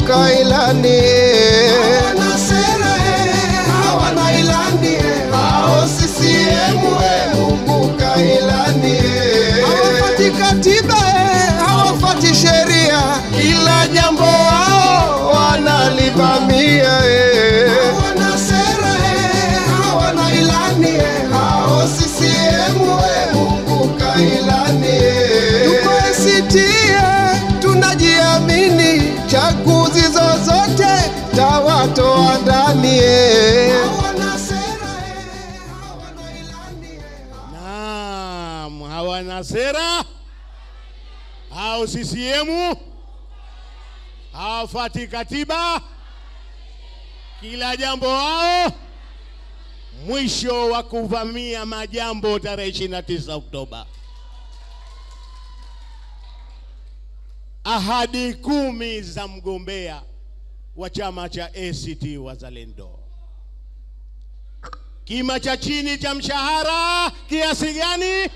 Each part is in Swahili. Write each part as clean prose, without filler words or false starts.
kumbuka ilani. Hawana sera, hawana ilani, hao CCM kumbuka ilani. Hawafati katiba, hawafati sheria, kila jambo wao wanalivamia. Hawana sera, hawana ilani, hao CCM kumbuka ilani. Tuko ACT, tunajiamini, chaguzi zozote tawatoa ndani. Hawana sera, hawana ilani. Naam, hawana sera, hao CCM, hawafati katiba, kila jambo wao, mwisho wa kuvamia majambo tarehe 29 Oktoba. Ahadi 10 za mgombea wa chama cha ACT Wazalendo. Kima cha chini cha mshahara kiasi gani?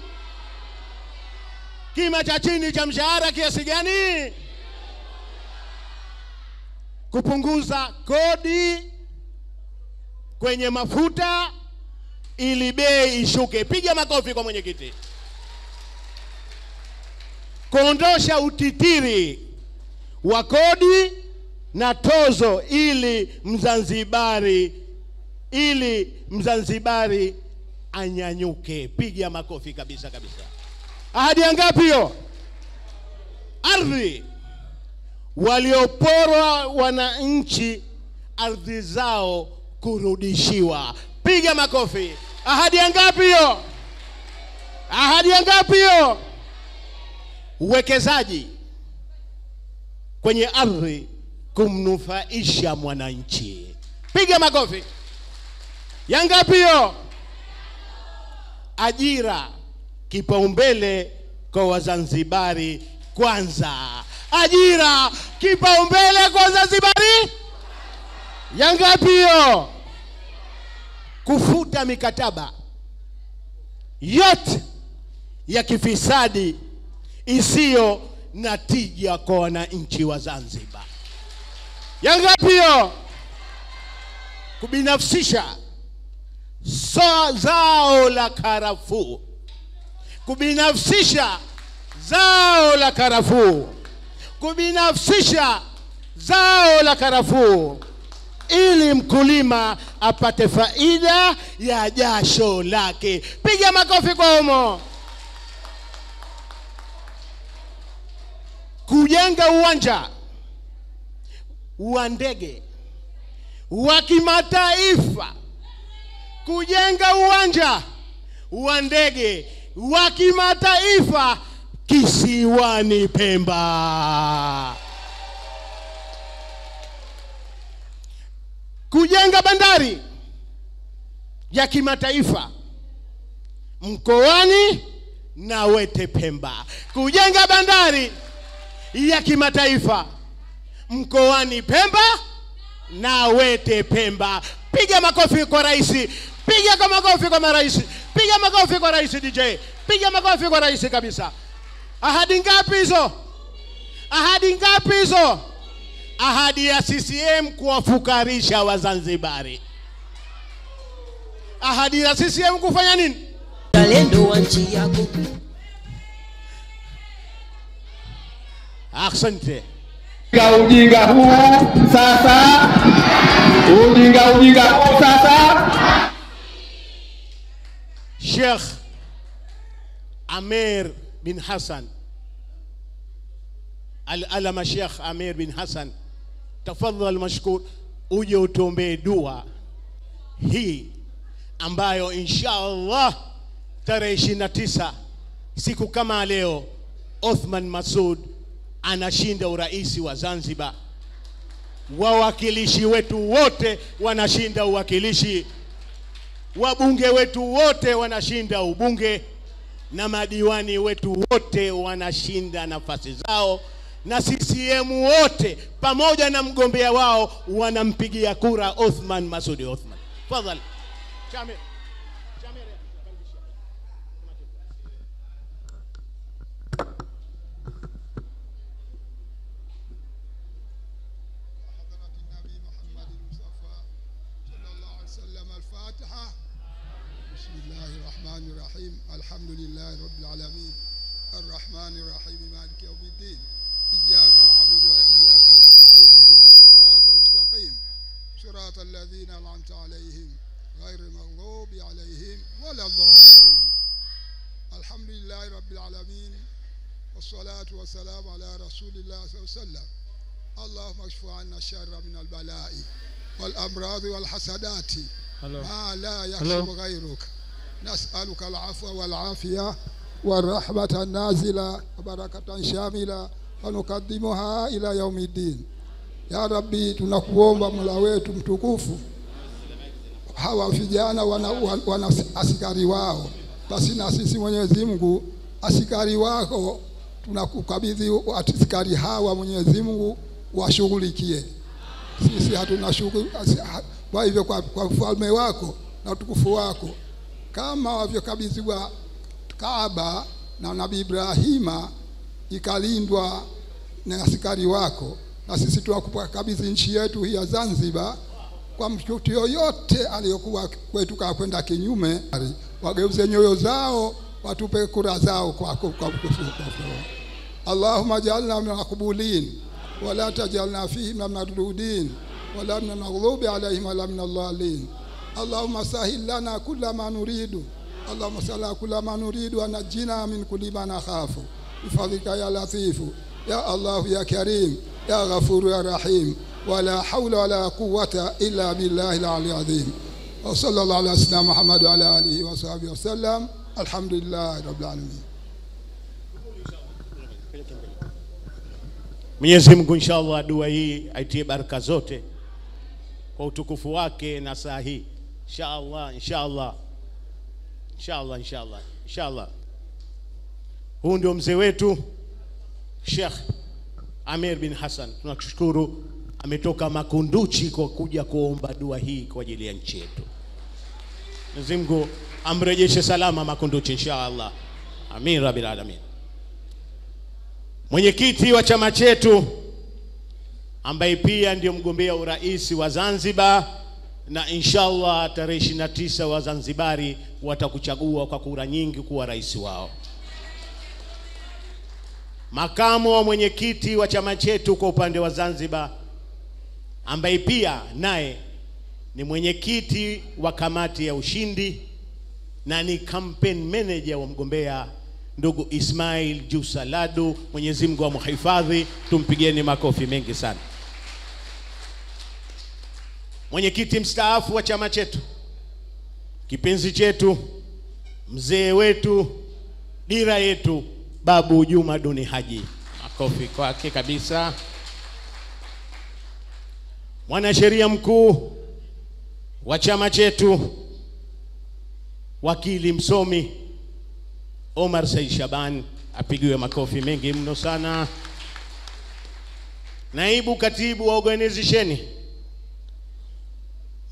Kima cha chini cha mshahara kiasi gani? Kupunguza kodi kwenye mafuta ili bei ishuke. Piga makofi kwa mwenyekiti. Kuondosha utitiri wa kodi na tozo ili Mzanzibari anyanyuke. Piga makofi kabisa kabisa. Ahadi ngapi hiyo? Ardhi, walioporwa wananchi ardhi zao kurudishiwa. Piga makofi. Ahadi ngapi hiyo? Ahadi ngapi hiyo? Uwekezaji kwenye ardhi kumnufaisha mwananchi. Piga makofi. Yangapi hiyo? Ajira, kipaumbele kwa Wazanzibari kwanza. Ajira, kipaumbele kwa Wazanzibari. Yangapi hiyo? Kufuta mikataba yote ya kifisadi isiyo na tija kwa wananchi wa Zanzibar. Yangapi hiyo? Kubinafsisha zao la karafuu. Kubinafsisha zao la karafuu. Kubinafsisha zao la karafuu ili mkulima apate faida ya jasho lake. Piga makofi kwa humo. Kujenga uwanja wa ndege wa kimataifa. Kujenga uwanja wa ndege wa kimataifa kisiwani Pemba. Kujenga bandari ya kimataifa mkoani Nawete Pemba. Kujenga bandari ya kimataifa mkoani Pemba Nawete Pemba. Piga makofi kwa rais. Piga makofi kwa marais. Piga makofi kwa rais DJ. Piga makofi kwa rais kabisa. Ahadi ngapi hizo? Ahadi ngapi hizo? Ahadi ya CCM kuwafukarisha Wazanzibari. Ahadi ya CCM kufanya nini? Uzalendo wa nchi yako. Asante. Ujinga huu sasa. Ujinga huu sasa. Sheikh Amir bin Hassan Al-Alama, Sheikh Amir bin Hassan, tafadhali mashkur, uje utuombee dua hii ambayo inshallah tarehe 29 siku kama leo Othman Masoud anashinda urais wa Zanzibar. Wawakilishi wetu wote wanashinda uwakilishi. Wabunge wetu wote wanashinda ubunge, na madiwani wetu wote wanashinda nafasi zao, na CCM wote pamoja na mgombea wao wanampigia kura Othman Masoud Othman. Tafadhali. Chamir. الرحيم الحمد لله رب العالمين الرحمن الرحيم مالك يوم الدين إياك نعبد وإياك نستعين اهدنا الصراط المستقيم صراط الذين أنعمت عليهم غير المغضوب عليهم ولا الضالين الحمد لله رب العالمين والصلاة والسلام على رسول الله صلى الله عليه وسلم اللهم اشف عنا الشر من البلاء والأمراض والحسدات ما لا يخشى غيرك نسألك العفو والعافية والرحمة النازلة وبركة شاملة ونقدمها إلى يوم الدين. Ya Rabbi, tunakuomba Mola wetu mtukufu, hawa vijana wana askari wao, basi na sisi Mwenyezi Mungu askari wako tunakukabidhi askari hawa, Mwenyezi Mungu washughulikie. Sisi hatuna shughuli, kwa hivyo kwa ufalme wako na utukufu wako, kama walivyokabidhiwa Kaaba na Nabii Ibrahima ikalindwa na askari wako, na sisi tunakukabidhi nchi yetu hii ya Zanzibar kwa mtu yoyote aliyokuwa kwetu kwenda kinyume, wageuze nyoyo zao, watupe kura zao kwako. Allahumma ja'alna min al-maqbulin wala tajalna fihi min al-madrudin wala min al-maghlubi alayhim wala min al-dhalin. Allahumma sahil lana kulla ma nuridu, Allahumma sala kulla ma nuridu wa najina min kulli ma nakhafu bifadlika ya latifu ya Allah ya karim ya ghafur ya rahim wala hawla wala quwwata illa billahi al-ali azim. Wa sallallahu ala sayyidina Muhammad wa ala alihi wa sahbihi wa sallam. Alhamdulillah rabbil alamin. Mwenyezi Mungu inshallah dua hii aitie baraka zote kwa utukufu wake na saa hii inshallah. Huu ndio mzee wetu Sheikh Amir bin Hassan, tunakushukuru, ametoka Makunduchi kwa kuja kuomba dua hii kwa ajili ya nchi yetu. Mwenyezi Mungu amrejeshe salama Makunduchi inshallah. Amin rabbil alamin. Mwenyekiti wa chama chetu ambaye pia ndio mgombea urais wa Zanzibar, na inshallah tarehe 29 wa Zanzibari watakuchagua kwa kura nyingi kuwa rais wao. Makamu wa mwenyekiti wa chama chetu kwa upande wa Zanzibar ambaye pia naye ni mwenyekiti wa kamati ya ushindi na ni campaign manager wa mgombea ndugu Ismail Jusaladu, Mwenyezi Mungu amhifadhi, tumpigeni makofi mengi sana. Mwenyekiti mstaafu wa chama chetu, kipenzi chetu, mzee wetu, dira yetu, Babu Juma Duni Haji, makofi kwake kabisa. Mwanasheria mkuu wa chama chetu, wakili msomi Omar Said Shaban, apigiwe makofi mengi mno sana. Naibu katibu wa organization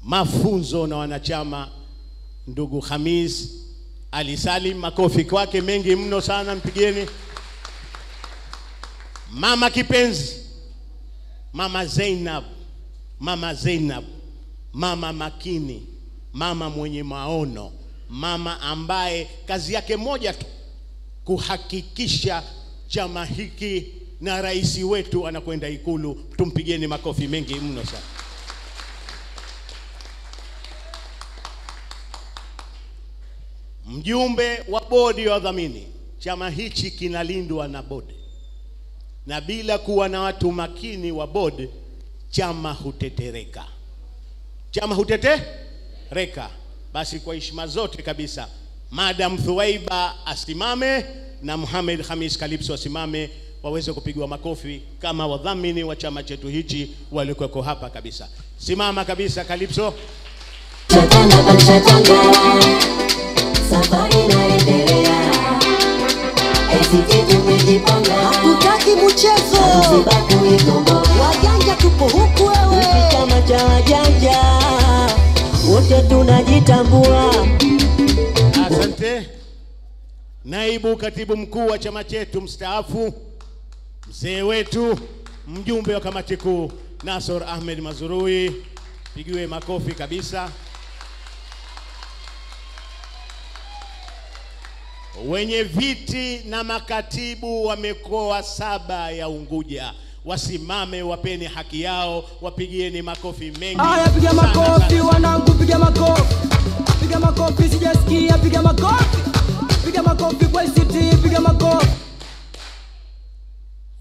mafunzo na wanachama ndugu Khamis Ali Salim, makofi kwake mengi mno sana, mpigeni. Mama kipenzi, Mama Zainab, mama makini, mama mwenye maono, mama ambaye kazi yake moja tu kuhakikisha chama hiki na rais wetu anakwenda Ikulu, tumpigeni makofi mengi mno sana. Mjumbe wa bodi ya wadhamini, chama hichi kinalindwa na bodi, na bila kuwa na watu makini wa bodi chama hutetereka. Basi kwa heshima zote kabisa, Madam Thuwaiba asimame na Muhammad Khamis Kalipso asimame, waweze kupigwa makofi kama wadhamini wa chama chetu hichi walikuwa hapa kabisa. Simama kabisa Kalipso. Hatutaki mchezo, wajanja tupo huku wewe. Chama cha wajanja wote tunajitambua. Asante. Naibu katibu mkuu wa chama chetu mstaafu, mzee wetu, mjumbe wa kamati kuu Nasor Ahmed Mazurui, pigiwe makofi kabisa. wenye viti na makatibu wa mikoa 7 ya Unguja wasimame, wapeni haki yao, wapigieni makofi mengi. Aya, piga makofi wanangu, piga makofi. Piga makofi, sijasikia, piga makofi. Piga makofi kwa ICT, piga makofi.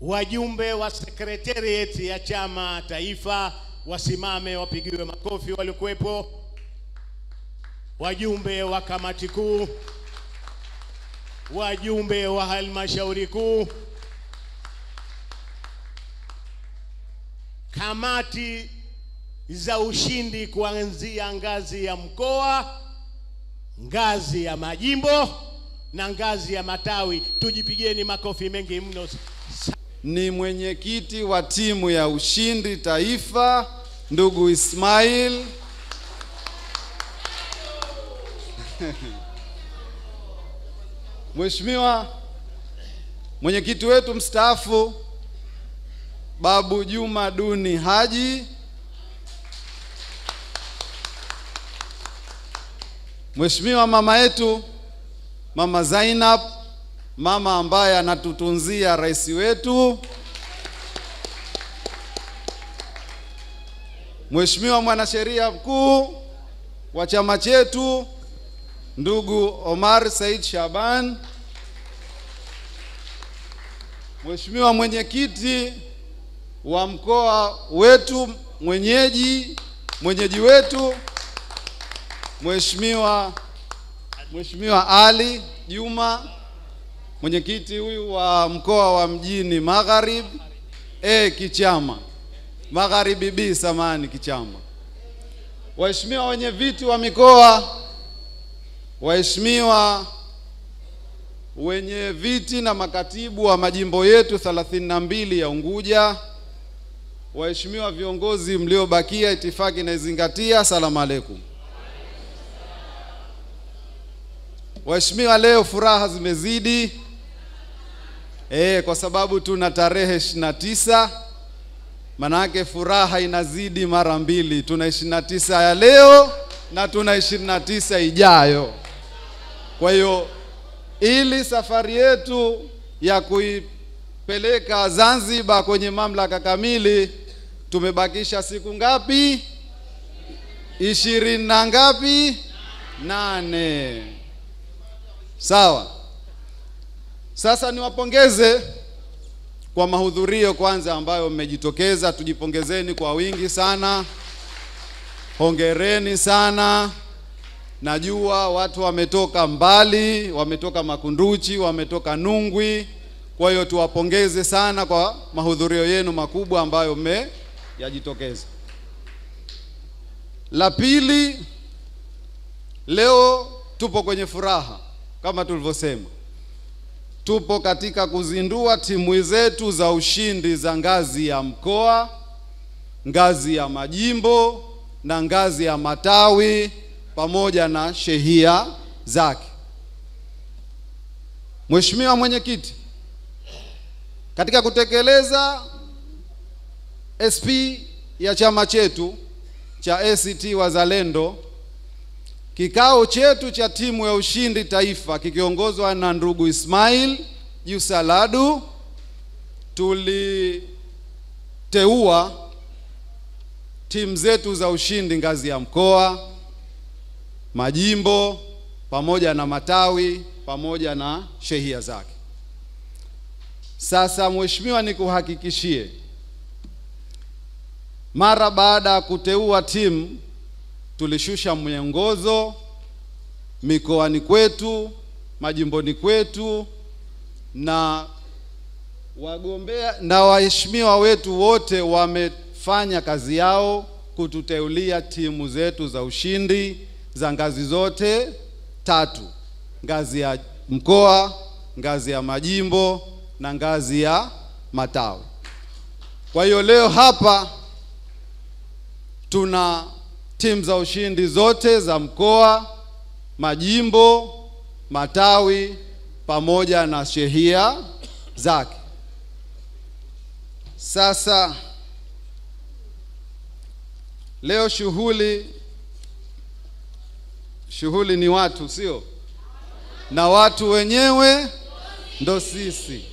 Wajumbe wa secretariat ya chama taifa wasimame, wapigiwe makofi walikuwepo. Wajumbe wa kamati kuu, wajumbe wa halmashauri kuu, kamati za ushindi kuanzia ngazi ya mkoa, ngazi ya majimbo na ngazi ya matawi, tujipigieni makofi mengi mno. Ni mwenyekiti wa timu ya ushindi taifa ndugu Ismail. Mheshimiwa mwenyekiti wetu mstaafu Babu Juma Duni Haji. Mheshimiwa mama yetu Mama Zainab, mama ambaye anatutunzia rais wetu. Mheshimiwa mwanasheria mkuu wa chama chetu ndugu Omar Said Shaban. Mheshimiwa mwenyekiti wa mkoa wetu, mwenyeji wetu Mheshimiwa Ali Juma, mwenyekiti huyu wa mkoa wa Mjini Magharibi Kichama Magharibi B samani Kichama. Waheshimiwa wenye viti wa mikoa, waheshimiwa wenye viti na makatibu wa majimbo yetu 32 ya Unguja, waheshimiwa viongozi mliobakia, itifaki na izingatia, asalamu alaykum. Waheshimiwa, leo furaha zimezidi kwa sababu tuna tarehe 29, manake furaha inazidi mara mbili. Tuna 29 ya leo na tuna 29 ijayo. Kwa hiyo ili safari yetu ya kuipeleka Zanzibar kwenye mamlaka kamili tumebakisha siku ngapi? 20 na ngapi? 8. Sawa. Sasa niwapongeze kwa mahudhurio kwanza ambayo mmejitokeza, tujipongezeni kwa wingi sana. Hongereni sana. Najua watu wametoka mbali, wametoka Makunduchi, wametoka Nungwi. Kwa hiyo tuwapongeze sana kwa mahudhurio yenu makubwa ambayo mmejitokeza. La pili, leo tupo kwenye furaha kama tulivyosema. Tupo katika kuzindua timu zetu za ushindi za ngazi ya mkoa, ngazi ya majimbo na ngazi ya matawi pamoja na shehia zake. Mheshimiwa mwenyekiti, katika kutekeleza SP ya chama chetu cha ACT Wazalendo, kikao chetu cha timu ya ushindi taifa kikiongozwa na ndugu Ismail Jusaladu, tuliteua timu zetu za ushindi ngazi ya mkoa, majimbo pamoja na matawi pamoja na shehia zake. Sasa mheshimiwa, nikuhakikishie, mara baada ya kuteua timu tulishusha miongozo mikoani kwetu, majimboni kwetu, na wagombea na waheshimiwa wetu wote wamefanya kazi yao kututeulia timu zetu za ushindi za ngazi zote 3: ngazi ya mkoa, ngazi ya majimbo na ngazi ya matawi. Kwa hiyo leo hapa tuna timu za ushindi zote za mkoa, majimbo, matawi pamoja na shehia zake. Sasa leo shughuli ni watu, sio? na watu wenyewe ndo sisi.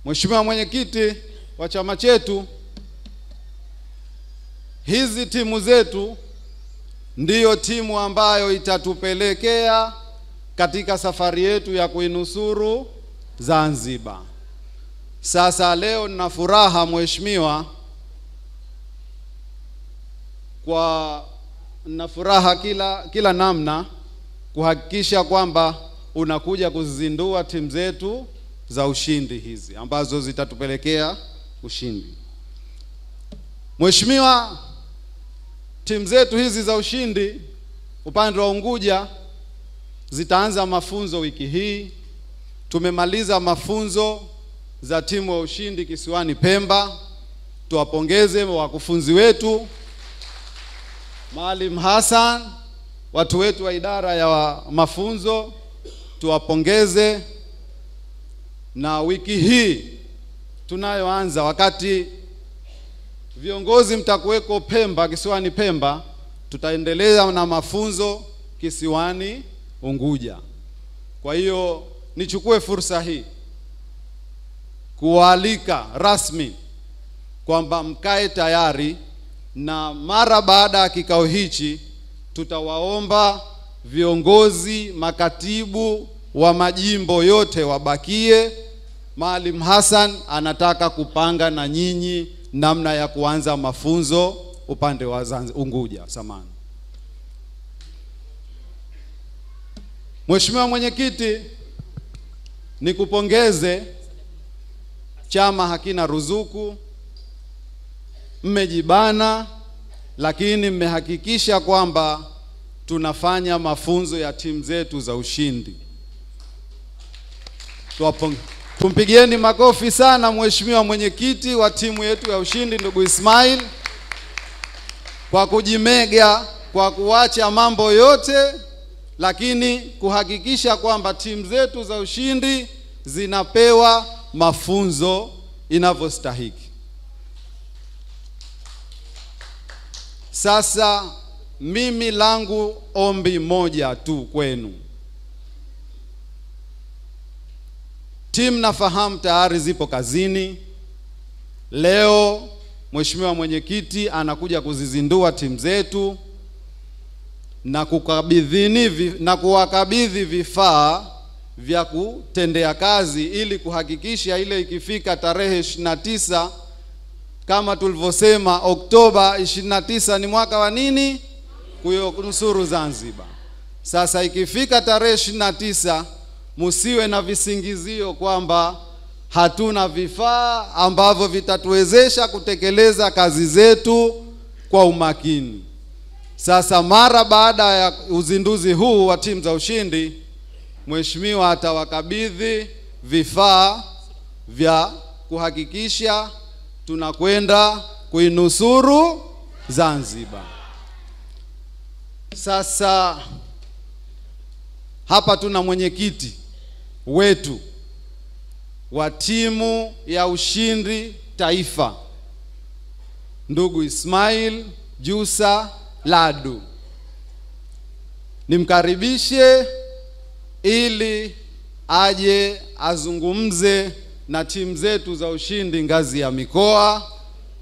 Mheshimiwa Mwenyekiti wa chama chetu, hizi timu zetu ndiyo timu ambayo itatupelekea katika safari yetu ya kuinusuru Zanzibar. Sasa leo nina furaha Mheshimiwa, nina furaha kila namna kuhakikisha kwamba unakuja kuzindua timu zetu za ushindi hizi ambazo zitatupelekea ushindi. Mheshimiwa, timu zetu hizi za ushindi upande wa Unguja zitaanza mafunzo wiki hii. Tumemaliza mafunzo za timu ya ushindi kisiwani Pemba. Tuwapongeze wakufunzi wetu Maalim Hassan, watu wetu wa idara ya mafunzo, tuwapongeze. Na wiki hii tunayoanza, wakati viongozi mtakuweko Pemba, kisiwani Pemba, tutaendelea na mafunzo kisiwani Unguja. Kwa hiyo nichukue fursa hii kualika rasmi kwamba mkae tayari, na mara baada ya kikao hichi tutawaomba viongozi, makatibu wa majimbo yote wabakie. Maalim Hassan anataka kupanga na nyinyi namna ya kuanza mafunzo upande wa Unguja. Samani. Mheshimiwa Mwenyekiti, nikupongeze, chama hakina ruzuku, mmejibana, lakini mmehakikisha kwamba tunafanya mafunzo ya timu zetu za ushindi. Tumpigieni makofi sana Mheshimiwa Mwenyekiti wa timu yetu ya ushindi ndugu Ismail kwa kujimega, kwa kuacha mambo yote, lakini kuhakikisha kwamba timu zetu za ushindi zinapewa mafunzo inavyostahiki. Sasa mimi langu ombi moja tu kwenu. Timu nafahamu tayari zipo kazini. Leo Mheshimiwa Mwenyekiti anakuja kuzizindua timu zetu na kuwakabidhi vifaa vya kutendea kazi, ili kuhakikisha ile ikifika tarehe 29, kama tulivyosema Oktoba 29 ni mwaka wa nini? Kunusuru Zanzibar. Sasa ikifika tarehe 29, musiwe na visingizio kwamba hatuna vifaa ambavyo vitatuwezesha kutekeleza kazi zetu kwa umakini. Sasa mara baada ya uzinduzi huu wa timu za ushindi, Mheshimiwa atawakabidhi vifaa vya kuhakikisha tunakwenda kuinusuru Zanzibar. Sasa hapa tuna mwenyekiti wetu wa timu ya ushindi taifa, ndugu Ismail Jusa Ladu. Nimkaribishe ili aje azungumze na timu zetu za ushindi ngazi ya mikoa,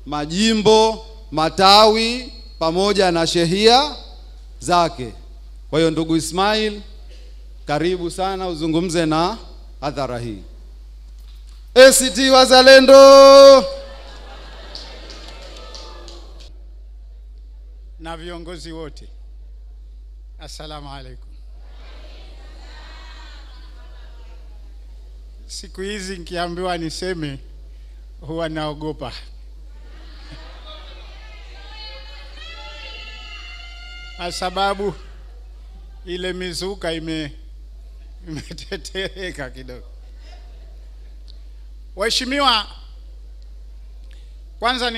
majimbo, matawi pamoja na shehia zake. Kwa hiyo ndugu Ismail, karibu sana uzungumze na hadhara hii. ACT Wazalendo na viongozi wote, assalamu alaikum. Siku hizi nikiambiwa niseme huwa naogopa. Kwa sababu ile mizuka imetetereka kidogo. Waheshimiwa, kwanza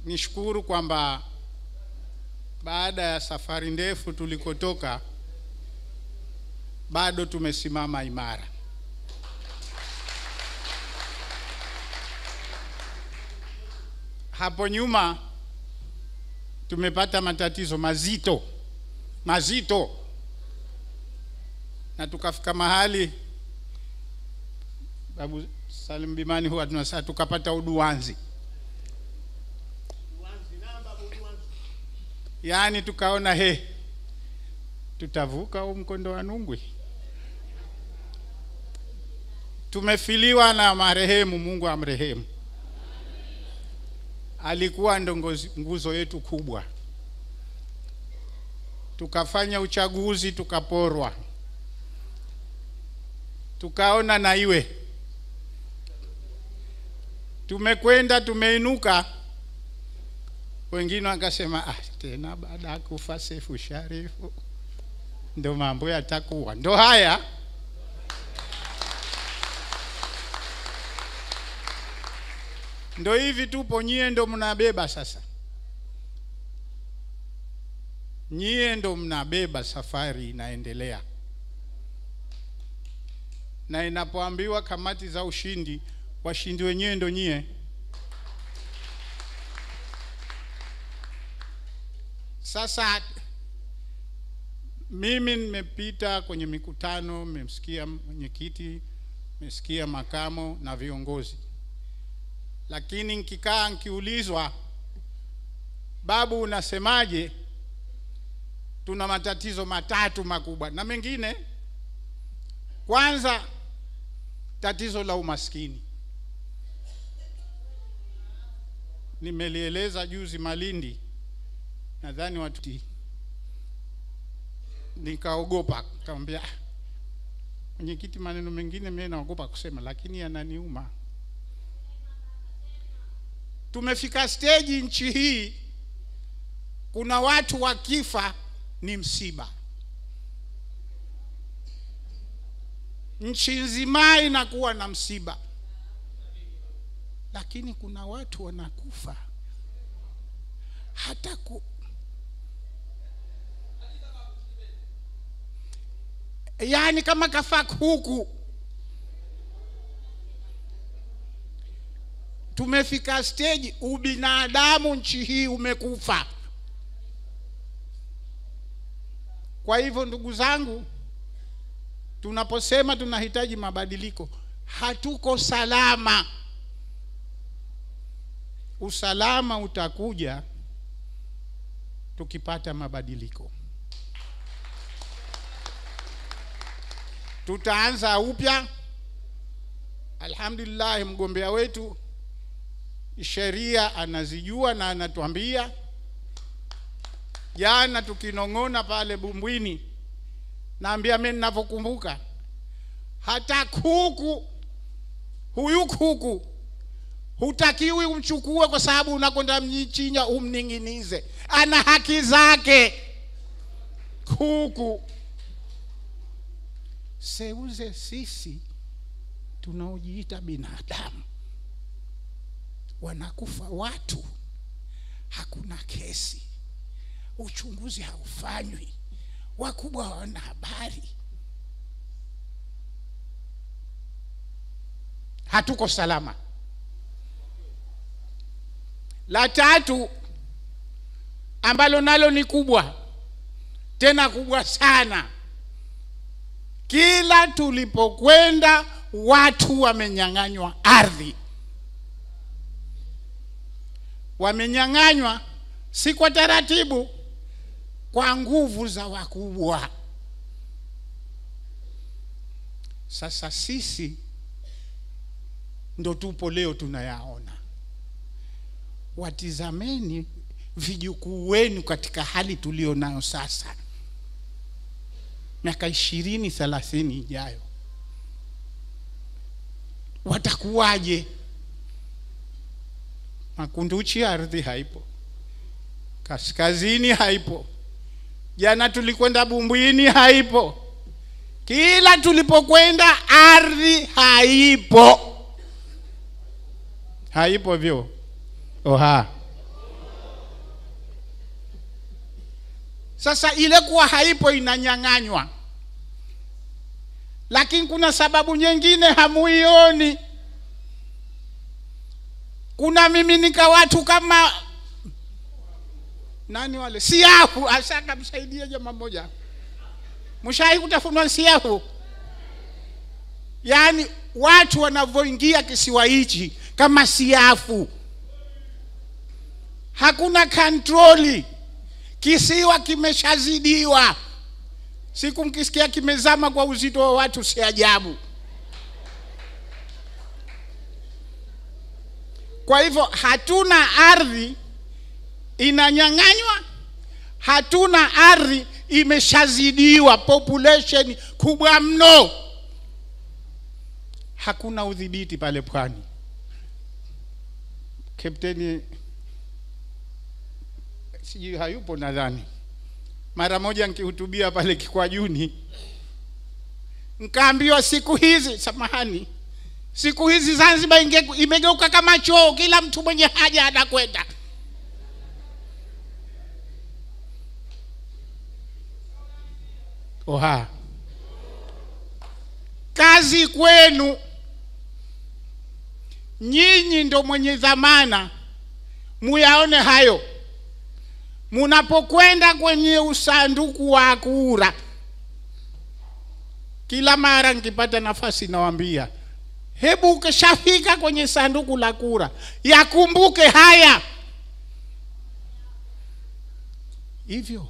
nishukuru kwamba baada ya safari ndefu tulikotoka bado tumesimama imara. hapo nyuma tumepata matatizo mazito, na tukafika mahali Babu Salim Bimani huwa tunasema tukapata uduanzi. Yani tukaona tutavuka mkondo wa Nungwi. Tumefiliwa na marehemu, Mungu amrehemu. Alikuwa ndo nguzo yetu kubwa. Tukafanya uchaguzi, tukaporwa. Tukaona na iwe. Tumekwenda, tumeinuka. Wengine wakasema tena baada ya kufa Sefu Sharifu ndo mambo yatakuwa. Ndo haya. Ndo hivi tupo, nyie ndo mnabeba sasa. Nyie ndo mnabeba, safari inaendelea. Na inapoambiwa kamati za ushindi, washindi wenyewe ndo nyie. Sasa mimi nimepita kwenye mikutano, mmemsikia mwenyekiti, mmesikia makamo na viongozi. Lakini nikikaa nikiulizwa, babu unasemaje? Tuna matatizo matatu makubwa na mengine. Kwanza, tatizo la umaskini. Nimelieleza juzi Malindi. Nadhani watu nikaogopa, nikamwambia mwenyekiti, maneno mengine mimi naogopa kusema lakini yananiuma. Tumefika stage nchi hii kuna watu wakifa ni msiba. Nchi nzima inakuwa na msiba. Lakini kuna watu wanakufa hata yani kama kafa huku. Tumefika stage ubinadamu nchi hii umekufa. Kwa hivyo ndugu zangu, tunaposema tunahitaji mabadiliko, hatuko salama. Usalama utakuja tukipata mabadiliko. Tutaanza upya. Alhamdulillah, mgombea wetu sheria anazijua na anatuambia. Jana tukinong'ona pale Bumbwini, naambia mimi ninavyokumbuka, hata kuku, huyu kuku hutakiwi umchukue kwa sababu unakwenda mnyichinya umninginize. Ana haki zake kuku. Seuze sisi tunaojiita binadamu, wanakufa watu, hakuna kesi, uchunguzi haufanywi, wakubwa hawana habari. Hatuko salama. La tatu ambalo nalo ni kubwa, tena kubwa sana. Kila tulipokwenda watu wamenyang'anywa ardhi. Wamenyang'anywa si kwa taratibu, kwa nguvu za wakubwa. Sasa sisi ndo tupo leo tunayaona. Watizameni vijukuu wenu katika hali tulio nayo sasa. Miaka 20-30 ijayo watakuwaje? Makunduchi ardhi haipo, kaskazini haipo, jana tulikwenda Bumbwini haipo. Kila tulipokwenda ardhi haipo. Haipo vyo. Oha. Sasa ile kuwa haipo inanyang'anywa. Lakini kuna sababu nyingine hamuioni. kuna miminika watu kama nani wale siafu. Asaka msaidie jamaa mmoja, mshahi kutafunwa siafu. Yani watu wanavyoingia kisiwa hichi kama siafu, hakuna kontroli, kisiwa kimeshazidiwa. Siku mkisikia kimezama kwa uzito wa watu si ajabu. Kwa hivyo hatuna ardhi inanyang'anywa, hatuna ardhi imeshazidiwa, population kubwa mno, hakuna udhibiti pale pwani. Kapteni sijui hayupo nadhani, mara moja nikihutubia pale Kikwajuni nikaambiwa siku hizi, samahani, siku hizi Zanzibar imegeuka kama choo, kila mtu mwenye haja anakwenda. Oha, kazi kwenu, nyinyi ndo mwenye dhamana muyaone hayo. Munapokwenda kwenye usanduku wa kura, kila mara nikipata nafasi nawaambia, hebu ukishafika kwenye sanduku la kura yakumbuke haya. Hivyo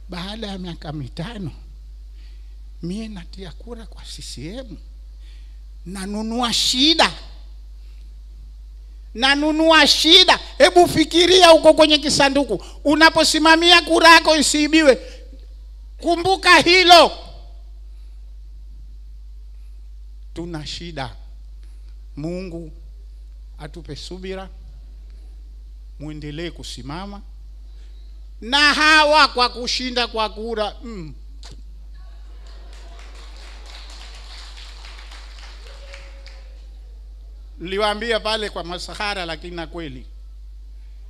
baada ya miaka 5 mie natia kura kwa CCM, nanunua shida, nanunua shida. Hebu fikiria uko kwenye kisanduku, unaposimamia kura yako isiibiwe, kumbuka hilo. Tuna shida. Mungu atupe subira, muendelee kusimama na hawa kwa kushinda kwa kura. Niliwaambia pale kwa masahara, lakini na kweli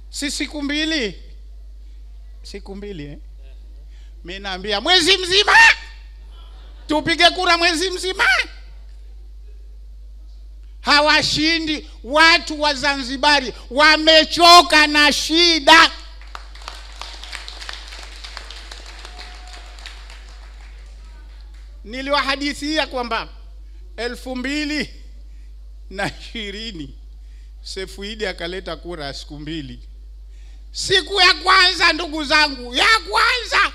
si siku mbili mimi naambia mwezi mzima tupige kura, mwezi mzima. Hawashindi. Watu wa Zanzibari wamechoka na shida. Niliwahadithia kwamba 2020 Sefuidi akaleta kura siku 2. Siku ya kwanza, ndugu zangu, ya kwanza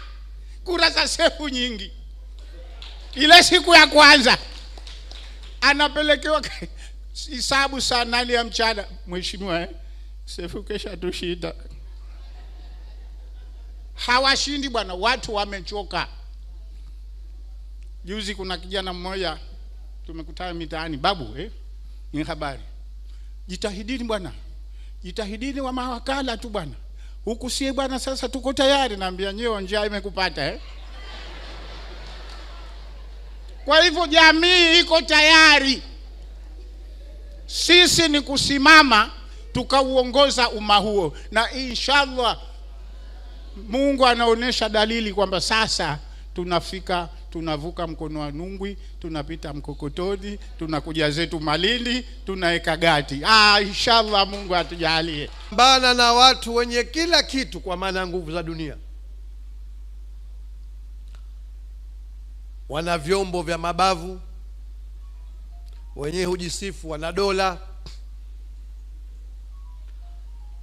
kura za Sefu nyingi. Ile siku ya kwanza anapelekewa hisabu saa 8 ya mchana, mheshimiwa Sefu kesha tushida. Hawashindi bwana, watu wamechoka. Juzi kuna kijana mmoja tumekutana mitaani, babu ni habari, jitahidini bwana, jitahidini wa mawakala tu bwana, huku sie bwana sasa tuko tayari. Naambia nyewe njaa imekupata Kwa hivyo jamii iko tayari, sisi ni kusimama tukauongoza umma huo, na inshallah Mungu anaonesha dalili kwamba sasa tunafika, tunavuka mkono wa Nungwi, tunapita Mkokotoni, tunakuja zetu Malindi, tunaeka Gati. Inshallah Mungu atujalie. Bana na watu wenye kila kitu kwa maana nguvu za dunia. Wana vyombo vya mabavu, wenye hujisifu wana dola,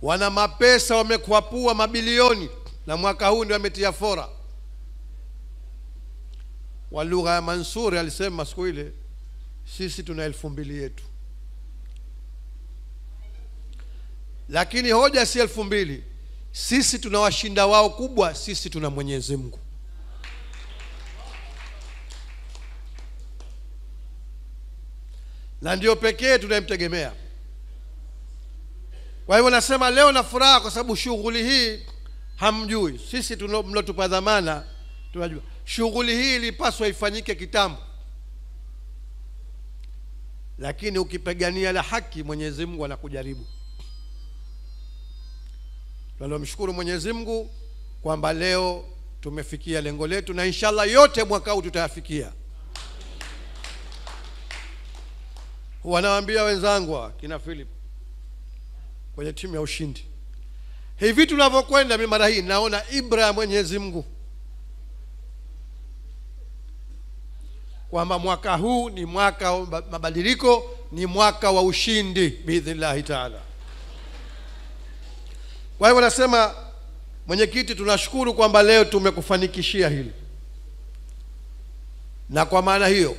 wana mapesa, wamekwapua mabilioni, na mwaka huu ndio wametia fora. Wa lugha ya Mansuri alisema siku ile, sisi tuna 2000 yetu. Lakini hoja si 2000, sisi tunawashinda wao kubwa, sisi tuna Mwenyezi Mungu. Na ndio pekee tunayemtegemea. Kwa hivyo nasema leo na furaha kwa sababu shughuli hii hamjui. Sisi mlotupa dhamana tunajua. Shughuli hii ilipaswa ifanyike kitambo. Lakini ukipigania la haki, Mwenyezi Mungu anakujaribu. Tunamshukuru Mwenyezi Mungu kwamba leo tumefikia lengo letu, na inshallah yote mwaka huu tutayafikia. Wanawaambia wenzangu kina Philip, kwenye timu ya ushindi. Hivi tunavyokwenda mimi mara hii naona ibra ya Mwenyezi Mungu kwamba mwaka huu ni mwaka wa mabadiliko, ni mwaka wa ushindi biidhnillah taala. Kwa hivyo nasema mwenyekiti, tunashukuru kwamba leo tumekufanikishia hili, na kwa maana hiyo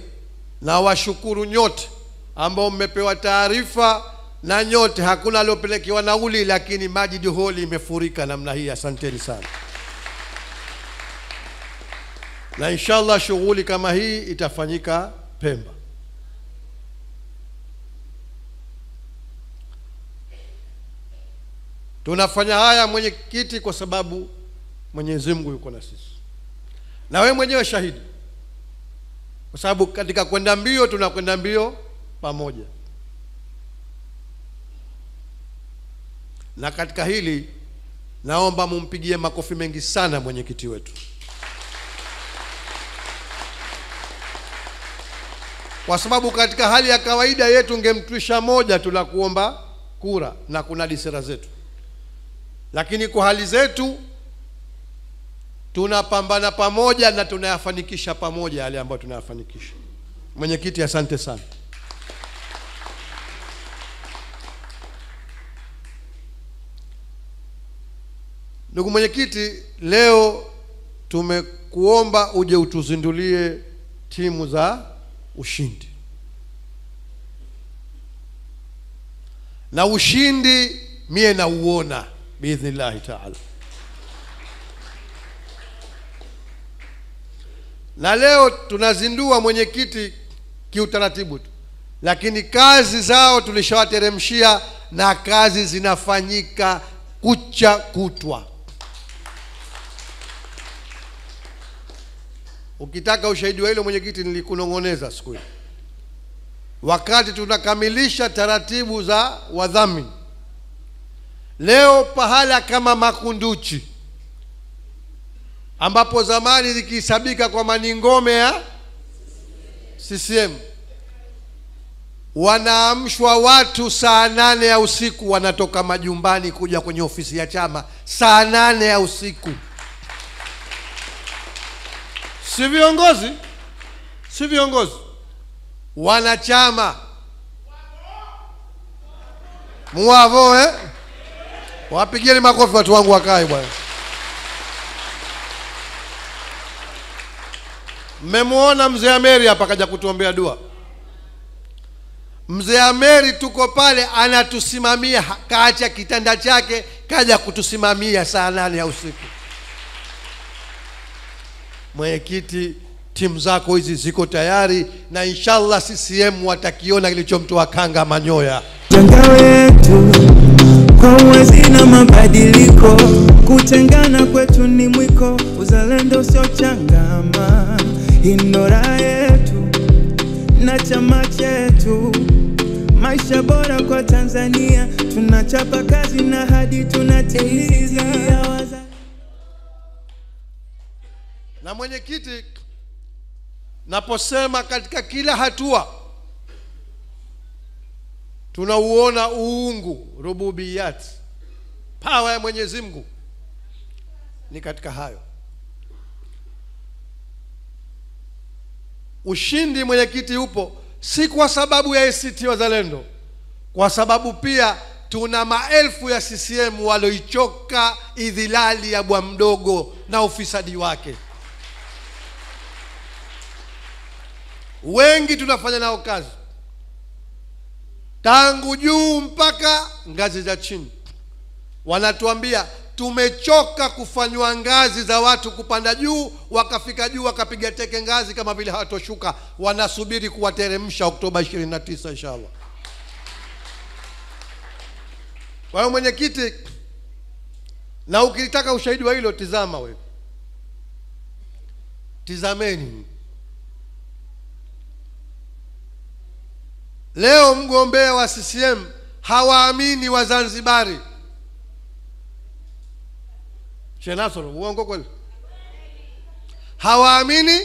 na washukuru nyote ambao mmepewa taarifa, na nyote hakuna aliopelekewa nauli, lakini Majid Hall imefurika namna hii. Asanteni sana, na inshallah shughuli kama hii itafanyika Pemba. Tunafanya haya mwenyekiti kwa sababu Mwenyezi Mungu yuko na sisi, na wewe mwenyewe shahidi, kwa sababu katika kwenda mbio tunakwenda mbio pamoja. Na katika hili naomba mumpigie makofi mengi sana mwenyekiti wetu, kwa sababu katika hali ya kawaida yetu ngemtwisha moja tunakuomba kura na kunadi sera zetu, lakini kwa hali zetu tunapambana pamoja na tunayafanikisha pamoja yale ambayo tunayafanikisha. Mwenyekiti, asante sana. Ndugu mwenyekiti, leo tumekuomba uje utuzindulie timu za ushindi, na ushindi mie na uona biidhnillah taala. Na leo tunazindua mwenyekiti kiutaratibu tu, lakini kazi zao tulishawateremshia na kazi zinafanyika kucha kutwa. Ukitaka ushahidi wa hilo mwenyekiti, nilikunongoneza siku hiyo wakati tunakamilisha taratibu za wadhamini. Leo pahala kama Makunduchi ambapo zamani zikihesabika kwa maningome ya CCM, wanaamshwa watu saa 8 ya usiku, wanatoka majumbani kuja kwenye ofisi ya chama saa 8 ya usiku. Si viongozi, wanachama muwavo wapigieni makofi watu wangu wakae bwana. Mmemuona mzee Ameri hapa kaja kutuombea dua. Mzee Ameri tuko pale anatusimamia, kaacha kitanda chake kaja kutusimamia saa 8 ya usiku. Mwenyekiti, timu zako hizi ziko tayari, na inshallah CCM watakiona kilichomtoa kanga manyoya. Janga wetu kwa uwazi na mabadiliko, kutengana kwetu ni mwiko, uzalendo sio changama. Indora yetu na chama chetu, maisha bora kwa Tanzania, tunachapa kazi na hadi tunatimiza. Na mwenyekiti, naposema katika kila hatua tunauona uungu, rububiyat, power ya Mwenyezi Mungu, ni katika hayo. Ushindi mwenyekiti upo si kwa sababu ya ACT Wazalendo, kwa sababu pia tuna maelfu ya CCM walioichoka idhilali ya bwa mdogo na ufisadi wake. Wengi tunafanya nao kazi tangu juu mpaka ngazi za chini. Wanatuambia tumechoka kufanywa ngazi za watu kupanda juu, wakafika juu wakapiga teke ngazi kama vile hawatoshuka, wanasubiri kuwateremsha Oktoba 29 inshallah. Kwa hiyo mwenyekiti, na ukitaka ushahidi wa hilo, tizama wewe, tizameni leo mgombea wa CCM hawaamini Wazanzibari. Shenasoro, uongo kweli? Hawaamini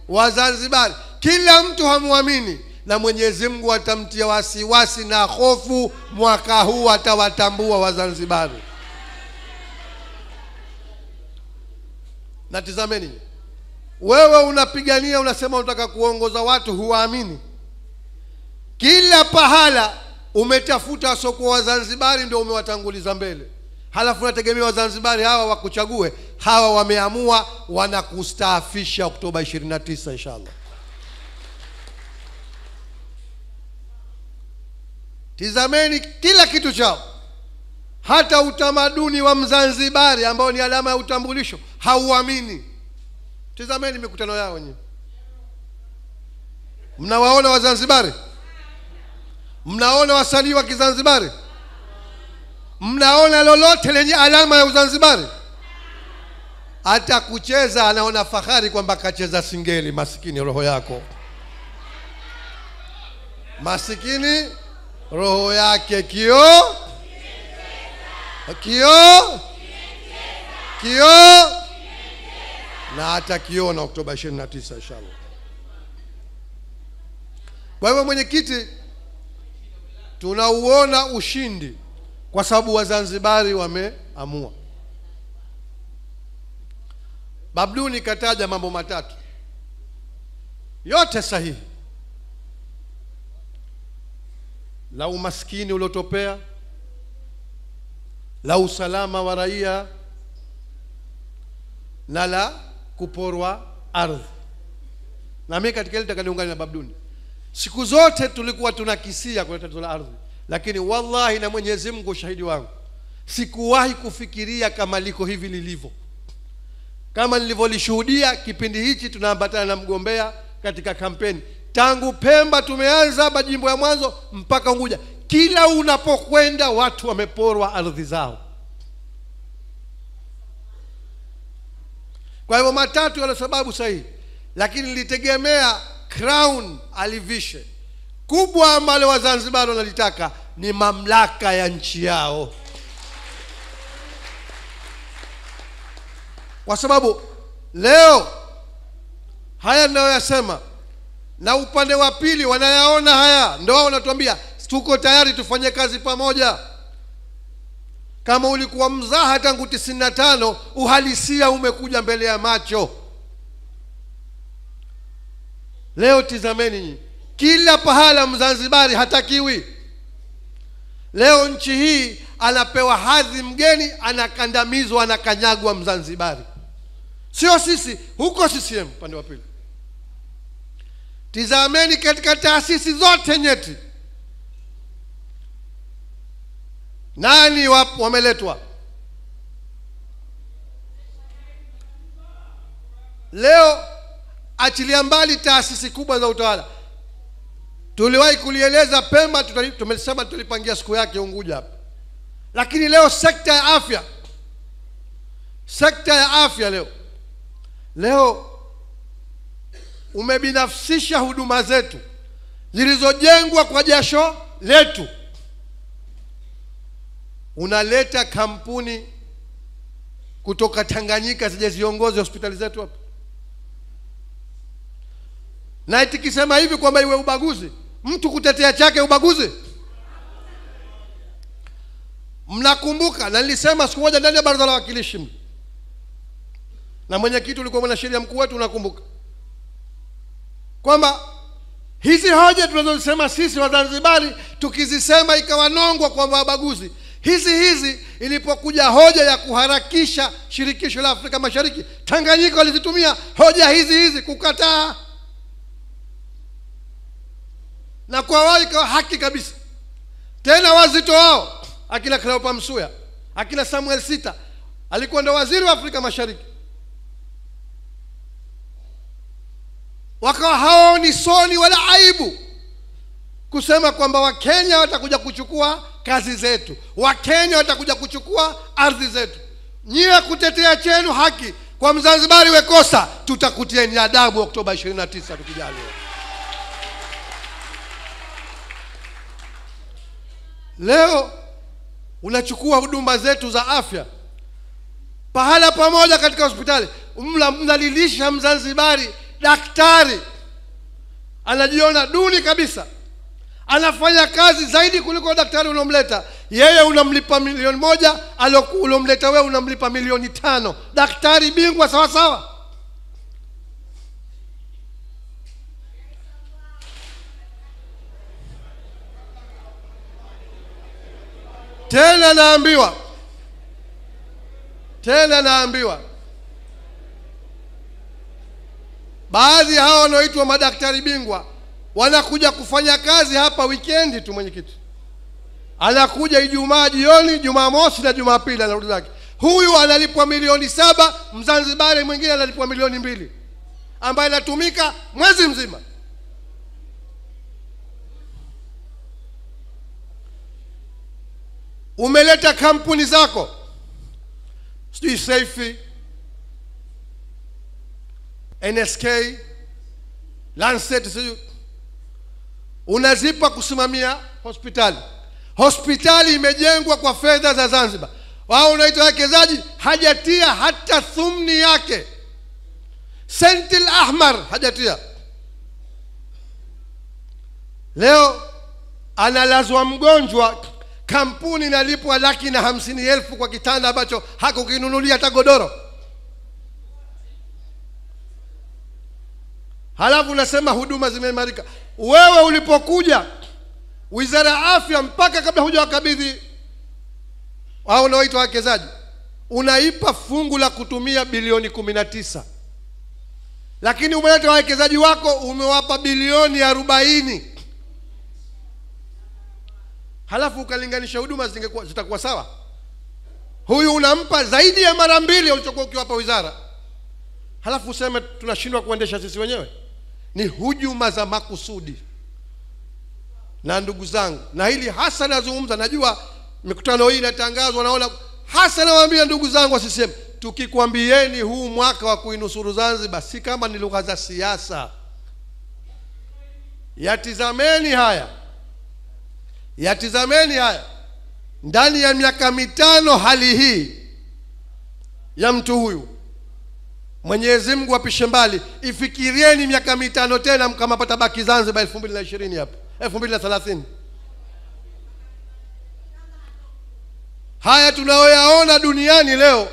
Wazanzibari, kila mtu hamuamini, na Mwenyezi Mungu atamtia wasiwasi na hofu. Mwaka huu atawatambua Wazanzibari. Na tizameni, wewe unapigania, unasema unataka kuongoza watu, huwaamini. Kila pahala umetafuta wasokuwa Wazanzibari ndio umewatanguliza mbele, halafu unategemea Wazanzibari hawa wakuchague. Hawa wameamua, wanakustaafisha Oktoba 29 inshallah. Tizameni kila kitu chao, hata utamaduni wa Mzanzibari ambao ni alama ya utambulisho hauamini. Tizameni mikutano yao wenyewe. Mnawaona Wazanzibari? Mnaona wasanii wa Kizanzibari? Mnaona lolote lenye alama ya Uzanzibari? Hata kucheza anaona fahari kwamba kacheza singeli. Masikini roho yako, masikini roho yake. Kio na hata kiona Oktoba 29 inshallah. Kwa hivyo mwenyekiti, tunauona ushindi kwa sababu Wazanzibari wameamua. Babduni kataja mambo matatu yote sahihi: la umaskini uliotopea, la usalama wa raia, na la kuporwa ardhi. Na mimi katika ile nitakaliungana na Babduni. Siku zote tulikuwa tunakisia kwa tatizo la ardhi, lakini wallahi na Mwenyezi Mungu shahidi wangu, sikuwahi kufikiria kama liko hivi lilivyo, kama nilivyolishuhudia kipindi hichi tunaambatana na mgombea katika kampeni. Tangu Pemba tumeanza majimbo ya mwanzo mpaka Unguja, kila unapokwenda watu wameporwa ardhi zao. Kwa hivyo matatu yana sababu sahihi, lakini nilitegemea crown alivishe. Kubwa ambalo Wazanzibari wanalitaka ni mamlaka ya nchi yao, kwa sababu leo haya ninayoyasema na upande wa pili wanayaona haya, ndio wao wanatuambia tuko tayari tufanye kazi pamoja. Kama ulikuwa mzaha tangu 95, uhalisia umekuja mbele ya macho. Leo tizameni, kila pahala Mzanzibari hatakiwi. Leo nchi hii anapewa hadhi mgeni, anakandamizwa, anakanyagwa Mzanzibari. Sio sisi, huko CCM pande wa pili. Tizameni katika taasisi zote nyeti, nani wameletwa? Leo achilia mbali taasisi kubwa za utawala. Tuliwahi kulieleza Pemba, tumesema tulipangia siku yake Unguja hapa. Lakini leo sekta ya afya, leo umebinafsisha huduma zetu zilizojengwa kwa jasho letu. Unaleta kampuni kutoka Tanganyika zije ziongoze hospitali zetu hapa. Na itikisema hivi kwamba iwe ubaguzi, mtu kutetea chake ubaguzi. Mnakumbuka na nilisema siku moja ndani ya baraza la wawakilishi, na mwenyekiti ulikuwa mwanasheria mkuu wetu, unakumbuka kwamba hizi hoja tunazosema sisi Wazanzibari tukizisema ikawa nongwa kwamba wabaguzi, hizi ilipokuja hoja ya kuharakisha shirikisho la Afrika Mashariki, Tanganyika walizitumia hoja hizi kukataa. Na kwa wao ikawa haki kabisa. Tena wazito wao akina Cleopa Msuya, akina Samuel Sita, alikuwa ndo waziri wa Afrika Mashariki, wakawa hawaoni soni wala aibu kusema kwamba Wakenya watakuja kuchukua kazi zetu, Wakenya watakuja kuchukua ardhi zetu. Nyie kutetea chenu haki kwa Mzanzibari wekosa, tutakutieni adabu Oktoba 29 tukijaliwa. Leo unachukua huduma zetu za afya pahala pamoja katika hospitali, mnalilisha Mzanzibari daktari anajiona duni kabisa, anafanya kazi zaidi kuliko daktari unomleta. Yeye unamlipa 1,000,000, ulomleta wewe unamlipa 5,000,000. Daktari bingwa sawa sawa. Tena naambiwa baadhi hao wanaoitwa madaktari bingwa wanakuja kufanya kazi hapa weekendi tu. Mwenyekiti anakuja Ijumaa jioni, Jumamosi na Jumapili anarudi zake. Huyu analipwa 7,000,000, Mzanzibari mwingine analipwa 2,000,000, ambaye anatumika mwezi mzima. Umeleta kampuni zako, sijui Saifi, NSK, Lancet, sijui unazipa kusimamia hospitali. Hospitali imejengwa kwa fedha za Zanzibar. Wao unaitwa wawekezaji, hajatia hata thumni yake, Sentil Ahmar hajatia. Leo analazwa mgonjwa, kampuni inalipwa 150,000 kwa kitanda ambacho hakukinunulia hata godoro. Halafu unasema huduma zimeimarika. Wewe ulipokuja Wizara ya Afya, mpaka kabla hujawakabidhi wao unaoitwa wawekezaji, unaipa fungu la kutumia bilioni 19, lakini umeleta wawekezaji wako umewapa bilioni 40. Halafu ukalinganisha huduma zitakuwa sawa? Huyu unampa zaidi ya mara 2 ulichokuwa ukiwapa wizara, halafu useme tunashindwa kuendesha sisi wenyewe. Ni hujuma za makusudi. Na ndugu zangu, na hili hasa nazungumza, najua mikutano hii inatangazwa, naona hasa nawaambia ndugu zangu wa CCM, tukikwambieni huu mwaka wa kuinusuru Zanzibar si kama ni lugha za siasa. Yatizameni haya ndani ya miaka 5, hali hii ya mtu huyu, Mwenyezi Mungu apishe mbali. Ifikirieni miaka 5 tena kama patabaki Zanzibar 2020 hapo 2030. Haya tunayoyaona duniani leo,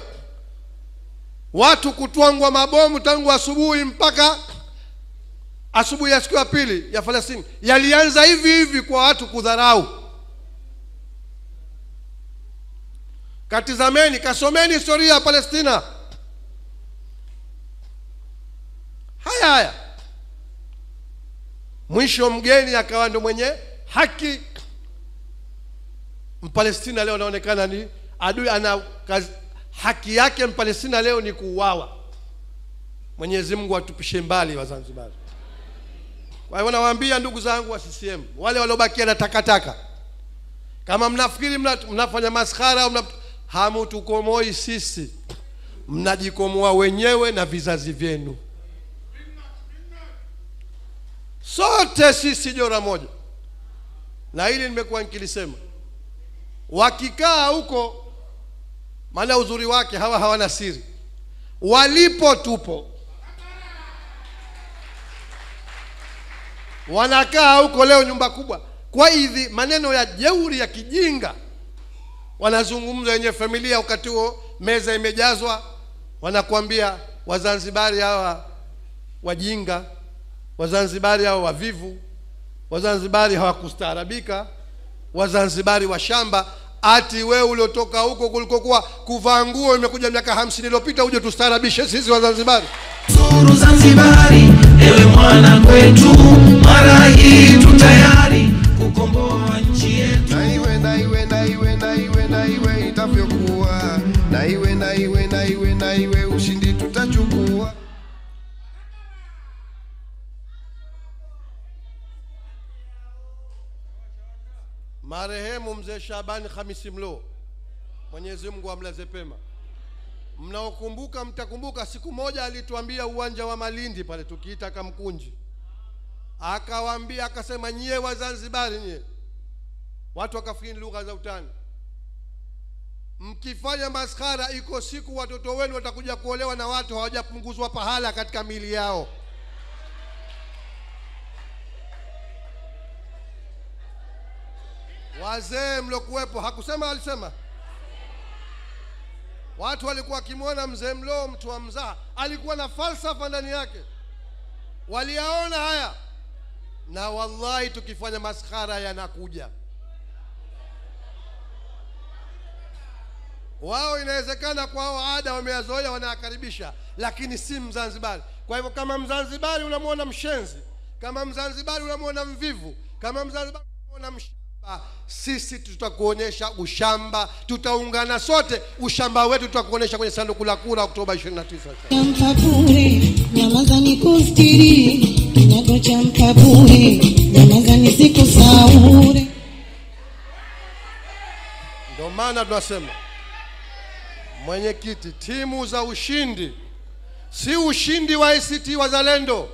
watu kutwangwa mabomu tangu asubuhi mpaka asubuhi ya siku ya pili ya Falastini, yalianza hivi kwa watu kudharau. Katizameni, kasomeni historia ya Palestina. Haya mwisho mgeni akawa ndo mwenye haki. Mpalestina leo anaonekana ni adui, ana haki yake. Mpalestina leo ni kuuawa. Mwenyezi Mungu atupishe mbali wa Zanzibar. Kwa hiyo nawaambia ndugu zangu wa CCM, wale waliobakia na takataka, kama mnafikiri mnafanya maskhara au hamutukomoi sisi, mnajikomoa wenyewe na vizazi vyenu. Sote sisi jora moja. Na hili nimekuwa nikilisema, wakikaa huko, maana uzuri wake hawana siri, walipo tupo. Wanakaa huko leo nyumba kubwa, kwa hivi maneno ya jeuri ya kijinga wanazungumza wenye familia. Wakati huo meza imejazwa, wanakuambia Wazanzibari hawa wajinga, Wazanzibari hawa wavivu, Wazanzibari hawakustaarabika, Wazanzibari wa shamba. Ati wewe uliotoka huko kulikokuwa kuvaa nguo imekuja miaka 50 iliyopita uje tustaarabishe sisi Wazanzibari? Suru Zanzibari, ewe mwana kwetu, mara hii tutayari kukomboa nchi yetu. Na iwe itavyokuwa, na iwe ushindi tutachukua. Marehemu mzee Shabani Khamisi Mlo, Mwenyezi Mungu amlaze pema. Mnaokumbuka mtakumbuka siku moja alituambia uwanja wa Malindi pale tukiita Kamkunji, akawaambia, akasema, nyie Wazanzibari nyie, watu wakafikiri lugha za utani, mkifanya maskhara iko siku watoto wenu watakuja kuolewa na watu hawajapunguzwa pahala katika mili yao. Wazee mlokuwepo, hakusema alisema. Watu walikuwa wakimwona mzee Mlo mtu wa mzaa, alikuwa na falsafa ndani yake. Waliyaona haya, na wallahi tukifanya maskhara yanakuja. Wao inawezekana kwao ada wameyazoea, wanayakaribisha, lakini si Mzanzibari. Kwa hivyo kama Mzanzibari unamwona mshenzi, kama Mzanzibari unamwona mvivu, kama Mzanzibari unamwona mshamba, sisi tutakuonyesha ushamba. Tutaungana sote, ushamba wetu tutakuonyesha kwenye sanduku la kura Oktoba 29. Mkabure, nyamazani kustiri, kinyago cha mkabure, nyamazani siku saure. Ndio maana tunasema, mwenyekiti, timu za ushindi si ushindi wa ACT Wazalendo.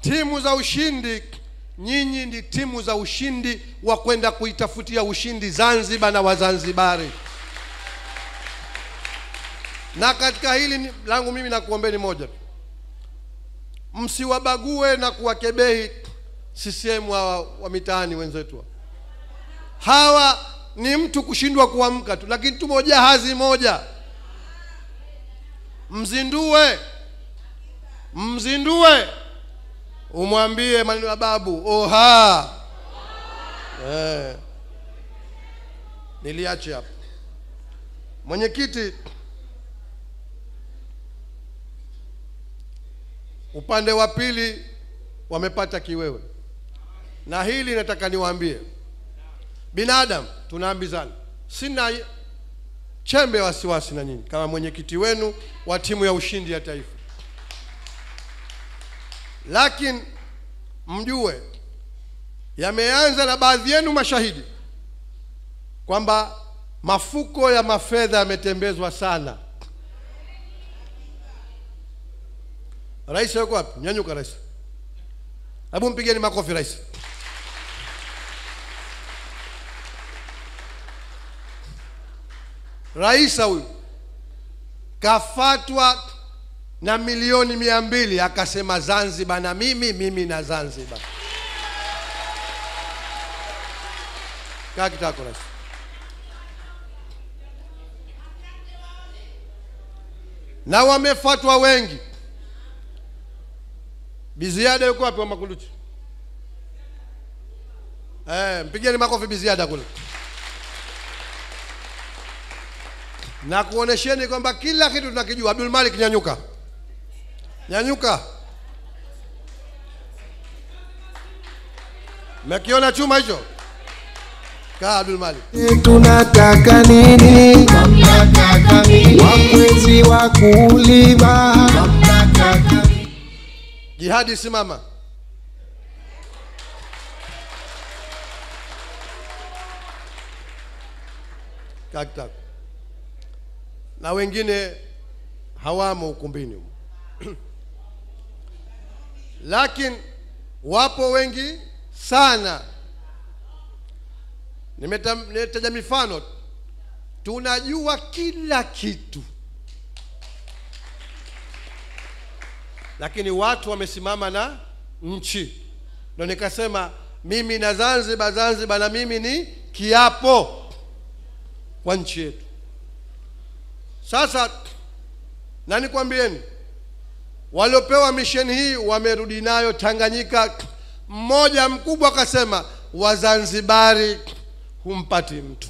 Timu za ushindi, nyinyi ndi timu za ushindi wa kwenda kuitafutia ushindi Zanzibar na Wazanzibari. Na katika hili langu mimi nakuombeni moja, msiwabague na kuwakebehi CCM wa mitaani wenzetu. Hawa ni mtu kushindwa kuamka tu, lakini tumo jahazi moja. Mzindue, umwambie maneno ya babu, oha. Niliache hapo. Mwenyekiti, upande wa pili wamepata kiwewe, na hili nataka niwaambie, binadamu tunaambizana. Sina chembe wasiwasi na nyinyi kama mwenyekiti wenu wa timu ya ushindi ya taifa, lakini mjue yameanza na baadhi yenu mashahidi kwamba mafuko ya mafedha yametembezwa sana. Rais yuko wapi? Nyanyuka rais. Hebu mpigeni makofi rais. Rais huyu kafatwa na milioni 200, akasema Zanzibar na mimi na Zanzibar. Kaa kitako rais. Na wamefatwa wengi. Biziada yuko wapi wa Makunduchi? Mpigeni makofi Biziada kule. Na kuonesheni kwamba kila kitu tunakijua. Abdul Malik, nyanyuka. Nyanyuka. Mekiona chuma hicho? Kaa Abdul Malik. Tunataka nini? Tunataka nini? Wamwezi wa kulima. Tunataka nini? Jihadi simama. Kakta. Na wengine hawamo ukumbini. Lakini wapo wengi sana. Nimetaja mifano. Tunajua kila kitu, lakini watu wamesimama na nchi. Ndio nikasema mimi na Zanzibar na mimi ni kiapo kwa nchi yetu. Sasa na nikwambieni, waliopewa misheni hii wamerudi nayo Tanganyika. Mmoja mkubwa akasema Wazanzibari humpati mtu.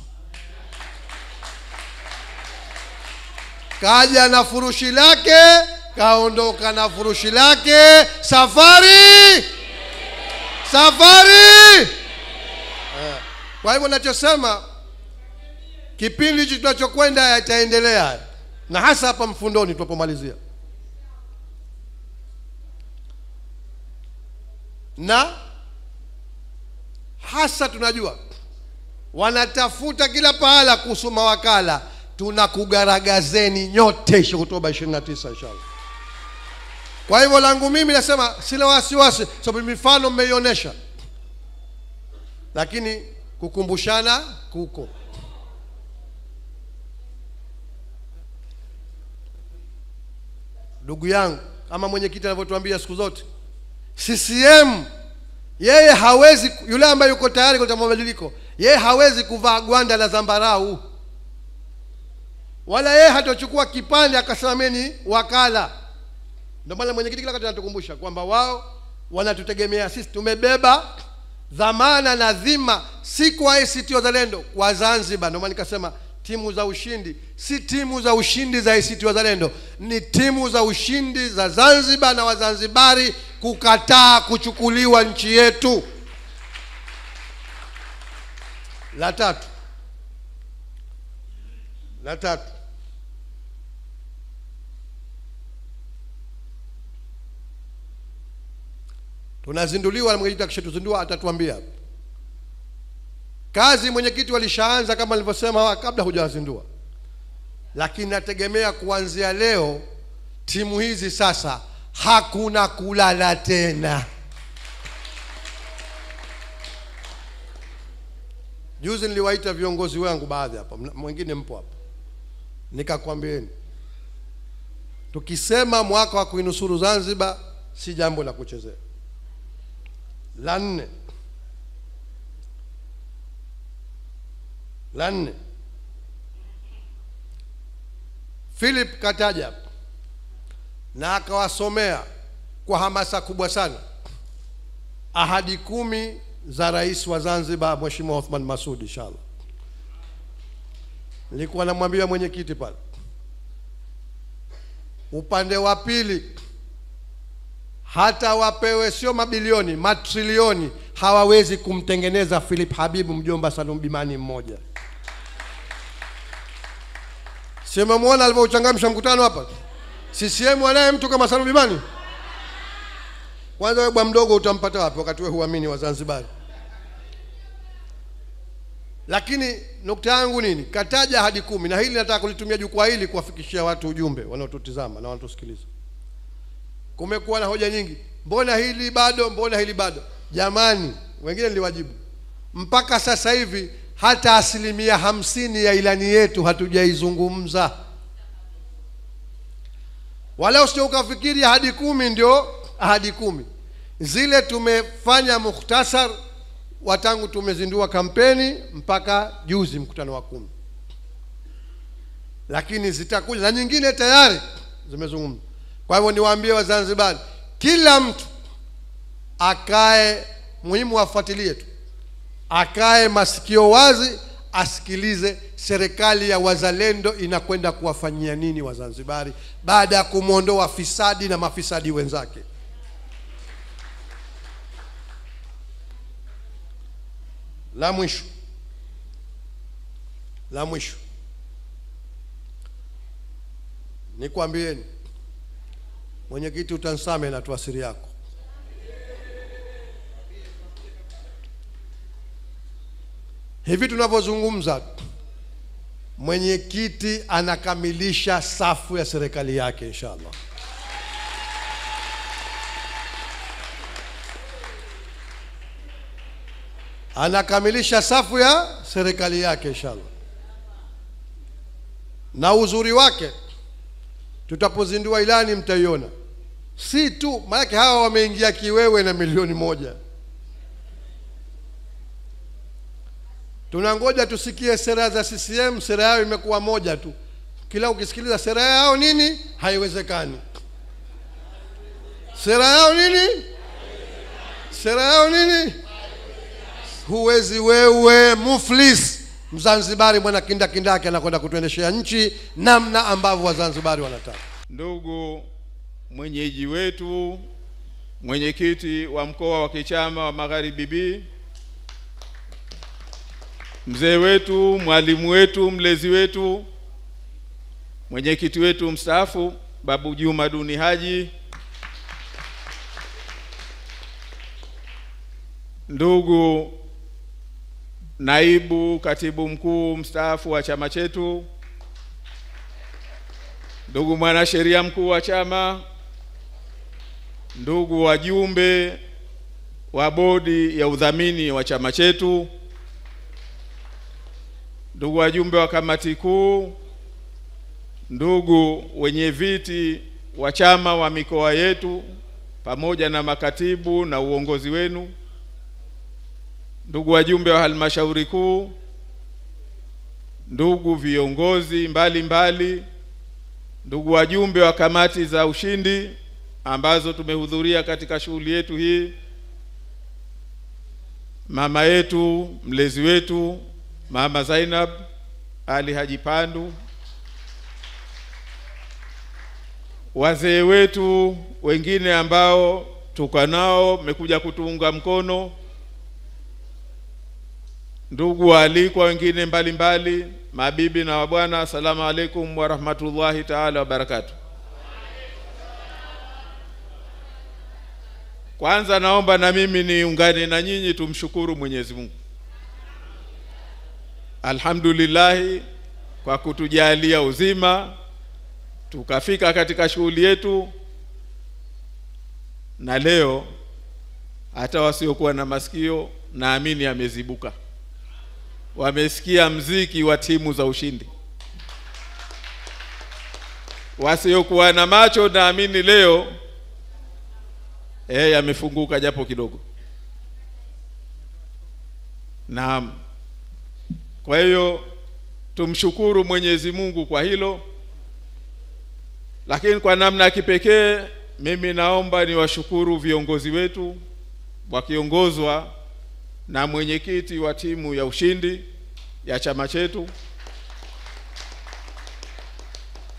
Kaja na furushi lake, kaondoka na furushi lake. Safari. Kwa hivyo nachosema, kipindi hicho tunachokwenda yataendelea, na hasa hapa Mfundoni tunapomalizia. Na hasa tunajua wanatafuta kila pahala kuhusu mawakala. Tunakugaragazeni nyote Oktoba 29 inshallah. Kwa hivyo langu mimi nasema sina wasiwasi, sababu mifano mmeionyesha, lakini kukumbushana kuko. Ndugu yangu, kama mwenyekiti anavyotuambia siku zote, CCM yeye hawezi, yule ambaye yuko tayari kuleta mabadiliko, Yeye hawezi kuvaa gwanda la zambarau, wala yeye hatochukua kipande akasema mimi ni wakala. Ndio maana mwenyekiti kila wakati anatukumbusha kwamba wao wanatutegemea sisi, tumebeba dhamana na dhima, si kwa ACT Wazalendo, kwa Zanzibar. Ndio maana nikasema timu za ushindi si timu za ushindi za ACT Wazalendo, ni timu za ushindi za Zanzibar na Wazanzibari kukataa kuchukuliwa nchi yetu. La tatu, tunazinduliwa na mwenyekiti akishatuzindua atatuambia kazi. Mwenyekiti walishaanza kama nilivyosema kabla hujawazindua, lakini nategemea kuanzia leo timu hizi sasa hakuna kulala tena. Juzi niliwaita viongozi wangu baadhi hapa, mwingine mpo hapa, nikakwambieni tukisema mwaka wa kuinusuru Zanzibar si jambo la kuchezea. La nne, Philip kataja na akawasomea kwa hamasa kubwa sana ahadi 10 za rais wa Zanzibar Mheshimiwa Othman Masoud. Inshallah nilikuwa namwambia mwenyekiti pale, upande wa pili hata wapewe sio mabilioni, matrilioni, hawawezi kumtengeneza Philip Habibu mjomba Salum Bimani mmoja. Sema muona alivyochangamsha mkutano hapa. CCM wanaye mtu kama Salum Bimani? Kwanza wewe bwa mdogo utampata wapi wakati wewe huamini wa Zanzibar? Lakini nukta yangu nini? Kataja hadi 10, na hili nataka kulitumia jukwaa hili kuwafikishia watu ujumbe wanaotutizama na wanaotusikiliza. Kumekuwa na hoja nyingi, mbona hili bado, mbona hili bado. Jamani, wengine niliwajibu, mpaka sasa hivi hata 50% ya ilani yetu hatujaizungumza. Wala usije ukafikiri hadi 10 ndio ahadi 10. Zile tumefanya mukhtasar watangu tumezindua kampeni mpaka juzi mkutano wa 10. Lakini zitakuja na nyingine tayari zimezungumzwa. Kwa hivyo niwaambie Wazanzibari, kila mtu akae, muhimu afuatilie tu, akae masikio wazi, asikilize serikali ya wazalendo inakwenda kuwafanyia nini Wazanzibari baada ya kumuondoa fisadi na mafisadi wenzake. La mwisho nikwambieni, mwenyekiti utansame na tuasiri yako, hivi tunavyozungumza mwenyekiti anakamilisha safu ya serikali yake inshallah. Anakamilisha safu ya serikali yake inshallah. Na uzuri wake tutapozindua ilani mtaiona. Si tu maana hawa wameingia kiwewe na 1,000,000. Tunangoja tusikie sera za CCM, sera yao imekuwa moja tu. Kila ukisikiliza sera yao nini? Haiwezekani. Sera yao nini? Sera yao nini? Huwezi wewe muflis Mzanzibari mwana kindakindake anakwenda kutuendeshea nchi namna ambavyo Wazanzibari wanataka. Ndugu mwenyeji wetu, mwenyekiti wa mkoa wa kichama wa Magharibi B, mzee wetu, mwalimu wetu, mlezi wetu, mwenyekiti wetu mstaafu Babu Juma Duni Haji, ndugu naibu katibu mkuu mstaafu wa chama chetu, ndugu mwanasheria mkuu wa chama, ndugu wajumbe wa bodi ya udhamini wa chama chetu, ndugu wajumbe wa kamati kuu, ndugu wenye viti wa chama wa mikoa yetu pamoja na makatibu na uongozi wenu, ndugu wajumbe wa halmashauri kuu, ndugu viongozi mbalimbali, ndugu wajumbe wa kamati za ushindi ambazo tumehudhuria katika shughuli yetu hii, mama yetu, mlezi wetu, Mama Zainab Ali Haji Pandu, wazee wetu wengine ambao tuko nao mmekuja kutuunga mkono, ndugu waalikwa wengine mbalimbali, mabibi na wabwana, asalamu alaykum wa rahmatullahi ta'ala wa barakatuh. Kwanza naomba na mimi niungane na nyinyi tumshukuru Mwenyezi Mungu. Alhamdulillah kwa kutujalia uzima tukafika katika shughuli yetu, na leo hata wasiokuwa na masikio naamini amezibuka, wamesikia mziki wa timu za ushindi. Wasiokuwa na macho naamini leo yamefunguka japo kidogo. Naam. Kwa hiyo tumshukuru Mwenyezi Mungu kwa hilo. Lakini kwa namna kipekee mimi naomba niwashukuru viongozi wetu wakiongozwa na mwenyekiti wa timu ya ushindi ya chama chetu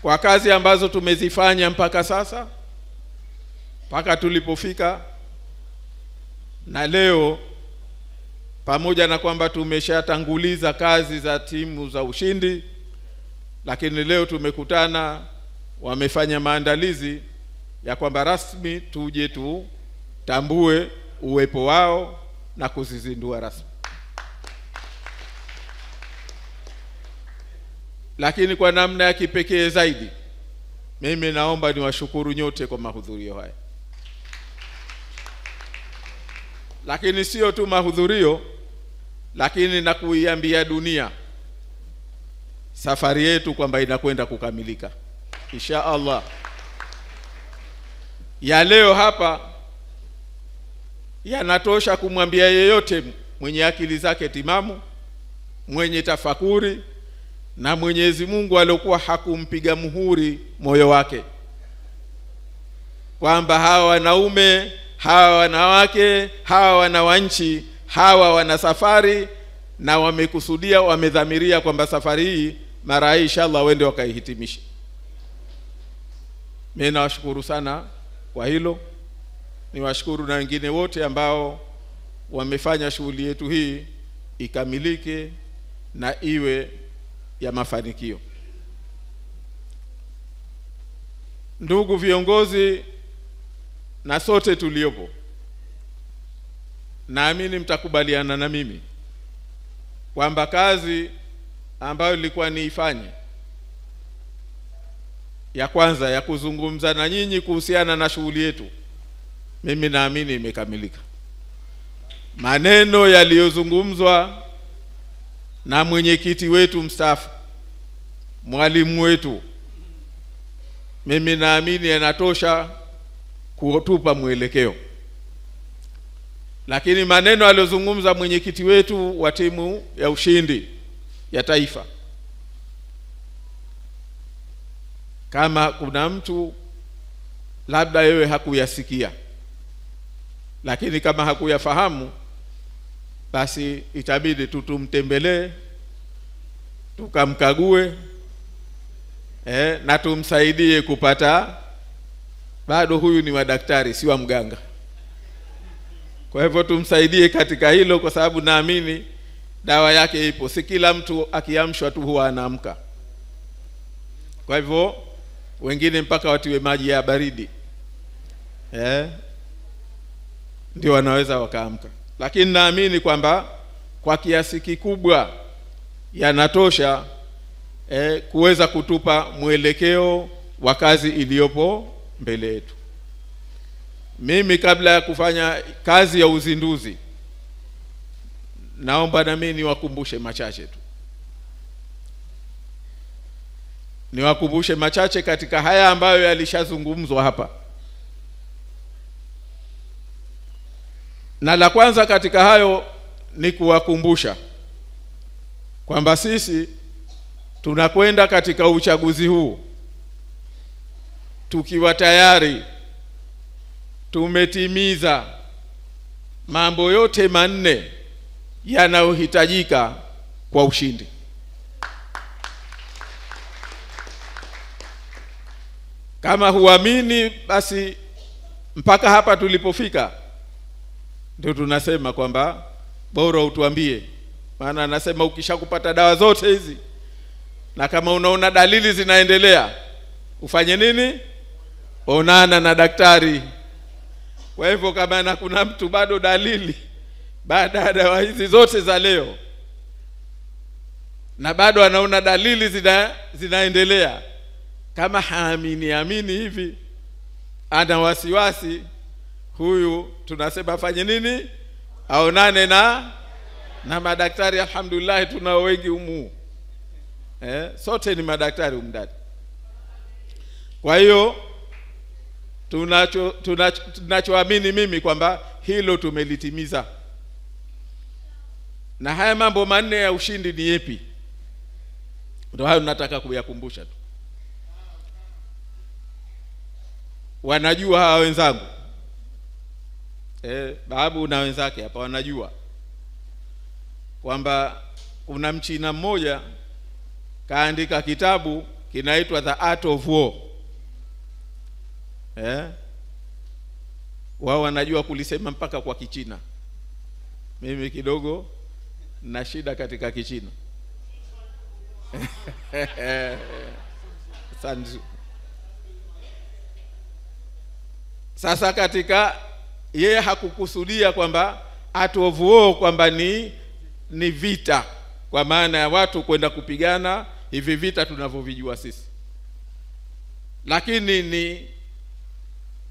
kwa kazi ambazo tumezifanya mpaka sasa, mpaka tulipofika. Na leo pamoja na kwamba tumeshatanguliza kazi za timu za ushindi, lakini leo tumekutana, wamefanya maandalizi ya kwamba rasmi tuje tutambue uwepo wao na kuzizindua rasmi. Lakini kwa namna ya kipekee zaidi mimi naomba niwashukuru nyote kwa mahudhurio haya. Lakini sio tu mahudhurio, lakini na kuiambia dunia safari yetu kwamba inakwenda kukamilika insha Allah. Ya leo hapa yanatosha kumwambia yeyote mwenye akili zake timamu, mwenye tafakuri, na Mwenyezi Mungu alikuwa hakumpiga muhuri moyo wake, kwamba hawa wanaume, hawa wanawake, hawa wanawanchi, hawa wana safari, na wamekusudia, wamedhamiria kwamba safari hii mara hii inshallah wende wakaihitimisha. Mimi nawashukuru sana kwa hilo. Niwashukuru na wengine wote ambao wamefanya shughuli yetu hii ikamilike na iwe ya mafanikio. Ndugu viongozi na sote tuliopo, naamini mtakubaliana na mimi kwamba kazi ambayo ilikuwa niifanye ya kwanza ya kuzungumza na nyinyi kuhusiana na shughuli yetu, mimi naamini imekamilika. Maneno yaliyozungumzwa na mwenyekiti wetu mstaafu, mwalimu wetu, mimi naamini yanatosha kutupa mwelekeo. Lakini maneno aliyozungumza mwenyekiti wetu wa timu ya ushindi ya taifa, kama kuna mtu labda yewe hakuyasikia, lakini kama hakuyafahamu, basi itabidi tutumtembelee, tukamkague, na tumsaidie kupata, bado huyu ni wa daktari si wa mganga. Kwa hivyo tumsaidie katika hilo, kwa sababu naamini dawa yake ipo. Si kila mtu akiamshwa tu huwa anaamka. Kwa hivyo wengine mpaka watiwe maji ya baridi ndio wanaweza wakaamka. Lakini naamini kwamba kwa kiasi kikubwa yanatosha kuweza kutupa mwelekeo wa kazi iliyopo mbele yetu. Mimi kabla ya kufanya kazi ya uzinduzi, naomba na mimi niwakumbushe machache tu. Niwakumbushe machache katika haya ambayo yalishazungumzwa hapa. Na la kwanza katika hayo ni kuwakumbusha kwamba sisi tunakwenda katika uchaguzi huu tukiwa tayari tumetimiza mambo yote manne yanayohitajika kwa ushindi. Kama huamini, basi mpaka hapa tulipofika ndio tunasema kwamba bora utuambie. Maana anasema ukishakupata dawa zote hizi na kama unaona dalili zinaendelea, ufanye nini? Onana na daktari. Kwa hivyo kama na kuna mtu bado dalili baada ya dawa hizi zote za leo na bado anaona dalili zinaendelea, kama haamini hivi, ana wasiwasi, huyu tunasema afanye nini? Aonane na madaktari. Alhamdulillah tunao wengi humu. Sote ni madaktari Kwa hiyo tunachoamini mimi kwamba hilo tumelitimiza. Na haya mambo manne ya ushindi ni yapi? Ndio hayo nataka kuyakumbusha tu. Wanajua hawa wenzangu. Babu na wenzake hapa wanajua kwamba kuna Mchina mmoja kaandika kitabu kinaitwa The Art of War. Wao wanajua kulisema mpaka kwa Kichina. Mimi kidogo na shida katika Kichina. Sanzu. Sasa katika yeye hakukusudia kwamba Art of War kwamba ni vita kwa maana ya watu kwenda kupigana hivi vita tunavyovijua sisi, lakini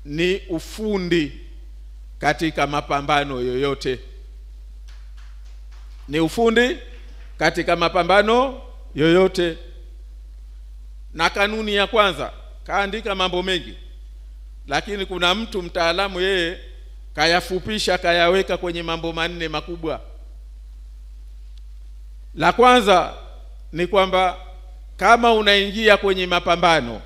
ni ufundi katika mapambano yoyote. Ni ufundi katika mapambano yoyote. Na kanuni ya kwanza, kaandika mambo mengi, lakini kuna mtu mtaalamu yeye kayafupisha, kayaweka kwenye mambo manne makubwa. La kwanza ni kwamba kama unaingia kwenye mapambano,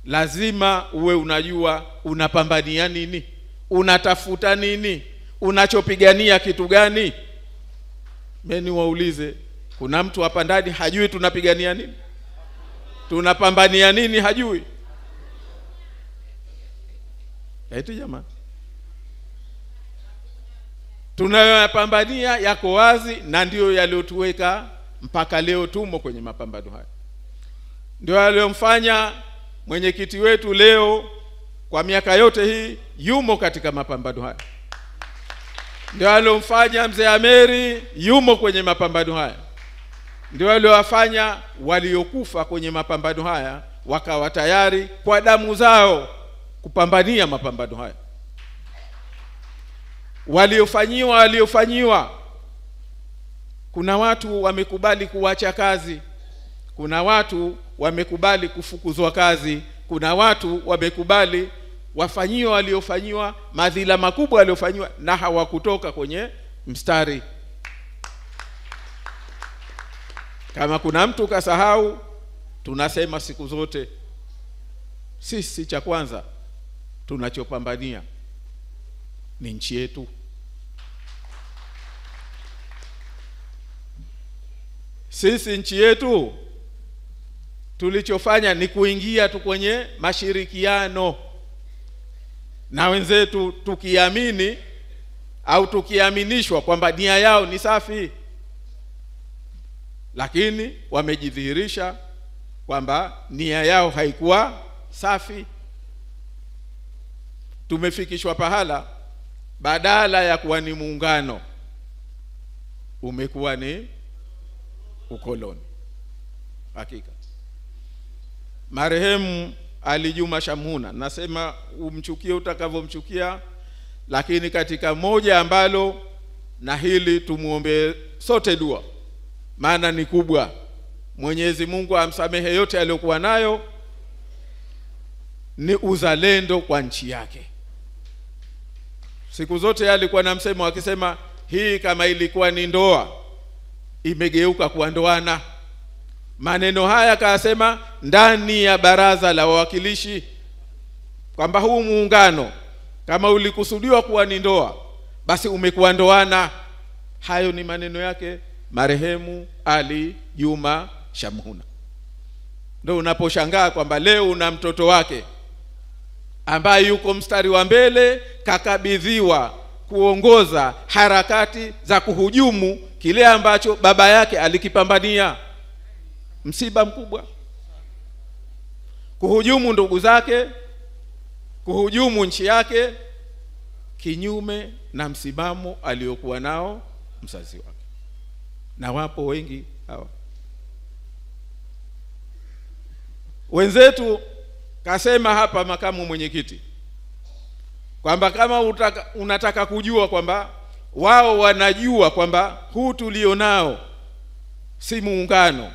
lazima uwe unajua unapambania nini, unatafuta nini, unachopigania kitu gani. Mimi waulize, kuna mtu hapa ndani hajui tunapigania nini? Tunapambania nini hajui? Eti jamaa, tunayopambania yako wazi na ndio yaliyotuweka mpaka leo tumo kwenye mapambano haya. Ndio yaliyomfanya mwenyekiti wetu leo kwa miaka yote hii yumo katika mapambano haya. Ndio aliyomfanya mzee Ameri yumo kwenye mapambano haya. Ndio aliyowafanya waliokufa kwenye mapambano haya wakawa tayari kwa damu zao kupambania mapambano haya. Waliofanyiwa. Kuna watu wamekubali kuacha kazi. Kuna watu wamekubali kufukuzwa kazi. Kuna watu wamekubali wafanyiwa waliofanyiwa, madhila makubwa waliofanyiwa, na hawakutoka kwenye mstari. Kama kuna mtu kasahau, tunasema siku zote sisi cha kwanza tunachopambania ni nchi yetu. Sisi nchi yetu tulichofanya ni kuingia tu kwenye mashirikiano na wenzetu, tukiamini au tukiaminishwa kwamba nia yao ni safi, lakini wamejidhihirisha kwamba nia yao haikuwa safi. Tumefikishwa pahala badala ya kuwa ni muungano umekuwa ni ukoloni. Hakika marehemu Ali Juma Shamhuna, nasema umchukie utakavyomchukia, lakini katika moja ambalo na hili tumuombe sote dua, maana ni kubwa, Mwenyezi Mungu amsamehe yote aliyokuwa nayo, ni uzalendo kwa nchi yake. Siku zote alikuwa na msemo akisema hii kama ilikuwa ni ndoa imegeuka kuwa ndoana. Maneno haya kasema ndani ya baraza la wawakilishi kwamba huu muungano kama ulikusudiwa kuwa ni ndoa basi umekuwa ndoana. Hayo ni maneno yake marehemu Ali Juma Shamhuna. Ndio unaposhangaa kwamba leo una mtoto wake ambaye yuko mstari wa mbele, kakabidhiwa kuongoza harakati za kuhujumu kile ambacho baba yake alikipambania. Msiba mkubwa. Kuhujumu ndugu zake, kuhujumu nchi yake, kinyume na msimamo aliokuwa nao mzazi wake. Na wapo wengi hawa. Wenzetu kasema hapa makamu mwenyekiti kwamba kama unataka kujua kwamba wao wanajua kwamba huu tulionao si muungano,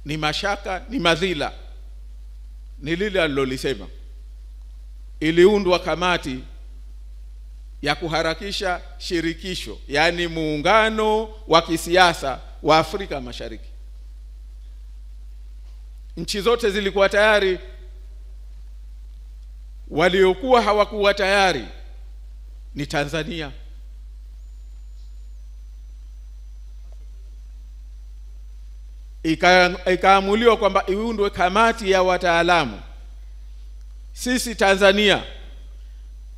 ni mashaka, ni madhila, ni lile alilolisema. Iliundwa kamati ya kuharakisha shirikisho, yani muungano wa kisiasa wa Afrika Mashariki. Nchi zote zilikuwa tayari, waliokuwa hawakuwa tayari ni Tanzania. Ikaamuliwa kwamba iundwe kamati ya wataalamu. Sisi Tanzania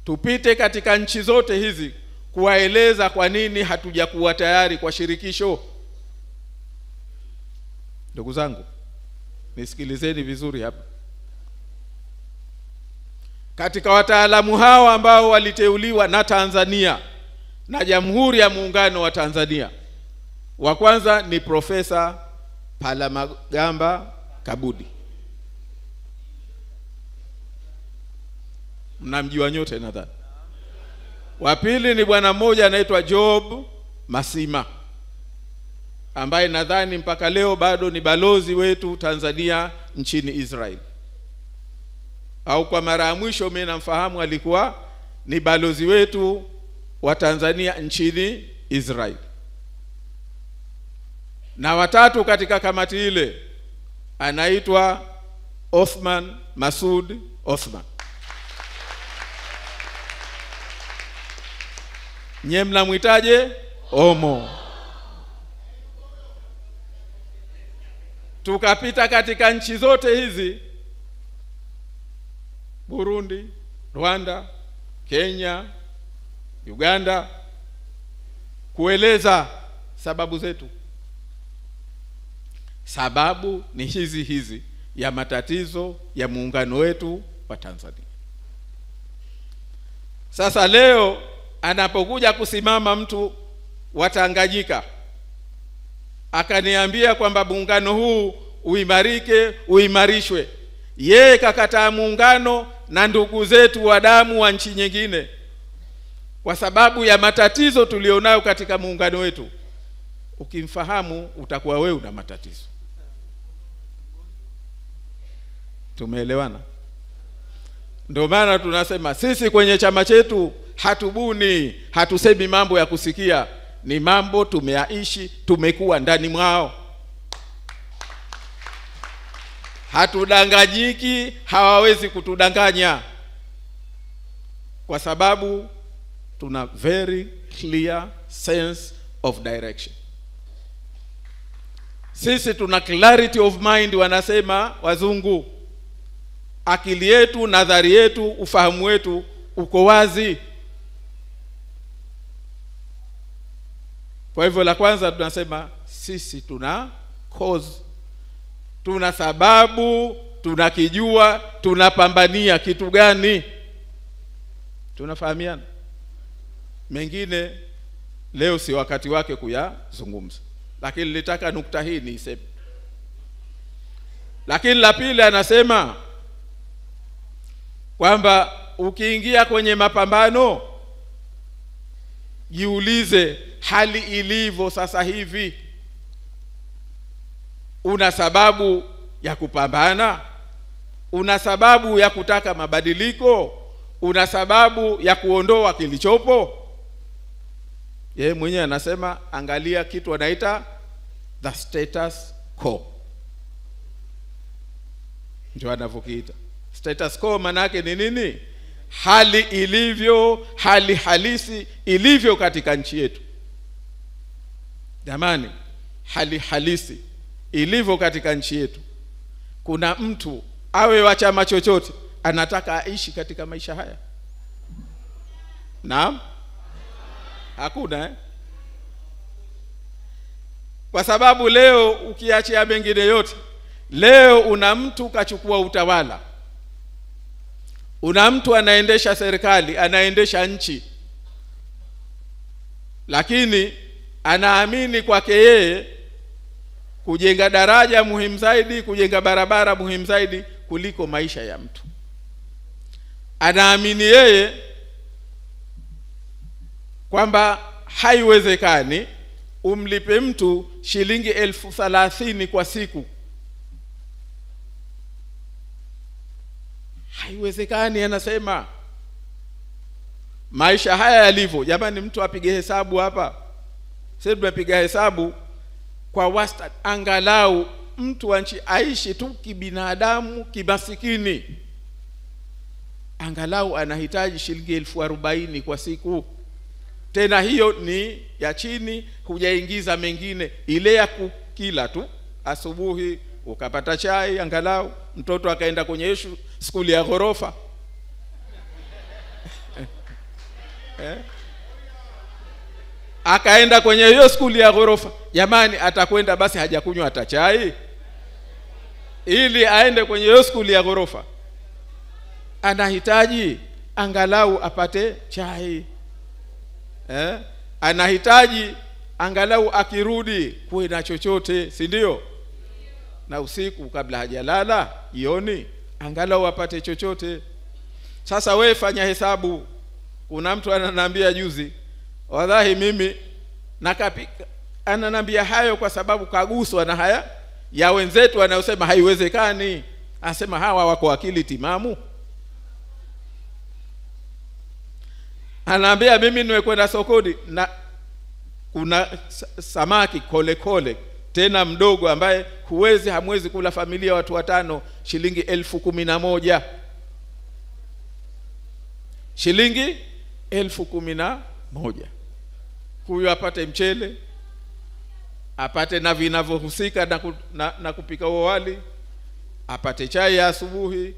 tupite katika nchi zote hizi kuwaeleza kwa nini hatujakuwa tayari kwa shirikisho. Ndugu zangu, nisikilizeni vizuri hapa. Katika wataalamu hawa ambao waliteuliwa na Tanzania na Jamhuri ya Muungano wa Tanzania, wa kwanza ni Profesa Palamagamba Kabudi. Mnamjua nyote nadhani. Wa pili ni bwana mmoja anaitwa Job Masima, ambaye nadhani mpaka leo bado ni balozi wetu Tanzania nchini Israel. Au kwa mara ya mwisho mimi namfahamu alikuwa ni balozi wetu wa Tanzania nchini Israel. Na watatu katika kamati ile anaitwa Othman Masud Othman. Nye mnamwitaje? Omo. Tukapita katika nchi zote hizi, Burundi, Rwanda, Kenya, Uganda, kueleza sababu zetu. Sababu ni hizi ya matatizo ya muungano wetu wa Tanzania. Sasa leo anapokuja kusimama mtu wa Tanganyika akaniambia kwamba muungano huu uimarike, uimarishwe, yeye kakataa muungano na ndugu zetu wa damu wa nchi nyingine kwa sababu ya matatizo tulionayo katika muungano wetu, ukimfahamu utakuwa wewe una matatizo. Tumeelewana? Ndio maana tunasema sisi kwenye chama chetu hatubuni, hatusemi mambo ya kusikia, ni mambo tumeyaishi, tumekuwa ndani mwao. Hatudanganyiki, hawawezi kutudanganya, kwa sababu tuna very clear sense of direction. Sisi tuna clarity of mind, wanasema wazungu. Akili yetu, nadhari yetu, ufahamu wetu uko wazi. Kwa hivyo la kwanza tunasema sisi tuna cause, tuna sababu, tunakijua, tunapambania kitu gani. Tunafahamiana. Mengine leo si wakati wake kuyazungumza, lakini nilitaka nukta hii niiseme. Lakini la pili anasema kwamba ukiingia kwenye mapambano jiulize hali ilivyo sasa hivi. Una sababu ya kupambana? Una sababu ya kutaka mabadiliko? Una sababu ya kuondoa kilichopo? Yeye mwenyewe anasema angalia kitu wanaita the status quo. Ndio anavyokiita status quo. Maana yake ni nini? Hali ilivyo, hali halisi ilivyo katika nchi yetu. Jamani, hali halisi ilivyo katika nchi yetu. Kuna mtu awe wa chama chochote anataka aishi katika maisha haya? Naam? Hakuna Kwa sababu leo ukiachia mengine yote, leo una mtu kachukua utawala, una mtu anaendesha serikali, anaendesha nchi, lakini anaamini kwake yeye kujenga daraja muhimu zaidi, kujenga barabara muhimu zaidi kuliko maisha ya mtu. Anaamini yeye kwamba haiwezekani umlipe mtu shilingi 30,000 kwa siku. Haiwezekani, anasema. Maisha haya yalivyo, jamani, mtu apige hesabu hapa. Sasa tunapiga hesabu kwa wastani, angalau mtu wa nchi aishi tu kibinadamu, kimasikini, angalau anahitaji shilingi 40,000 kwa siku. Tena hiyo ni ya chini, hujaingiza mengine. Ile ya kukila tu, asubuhi ukapata chai, angalau mtoto akaenda kwenye skuli ya ghorofa akaenda kwenye hiyo skuli ya ghorofa, jamani, atakwenda basi hajakunywa hata chai ili aende kwenye hiyo skuli ya ghorofa? Anahitaji angalau apate chai. Anahitaji angalau akirudi kuwe na chochote, si ndio? Na usiku kabla hajalala, jioni, angalau apate chochote. Sasa wewe fanya hesabu. Kuna mtu ananiambia juzi, wallahi mimi nakapika, ananiambia hayo kwa sababu kaguswa na haya ya wenzetu wanaosema haiwezekani. Anasema hawa wako akili timamu. Anaambia mimi nimekwenda sokoni na kuna samaki kole tena mdogo ambaye hamwezi kula familia watu 5, shilingi 11,000. Shilingi 11,000. Huyo apate mchele, apate na vinavyohusika na kupika wali, apate chai ya asubuhi,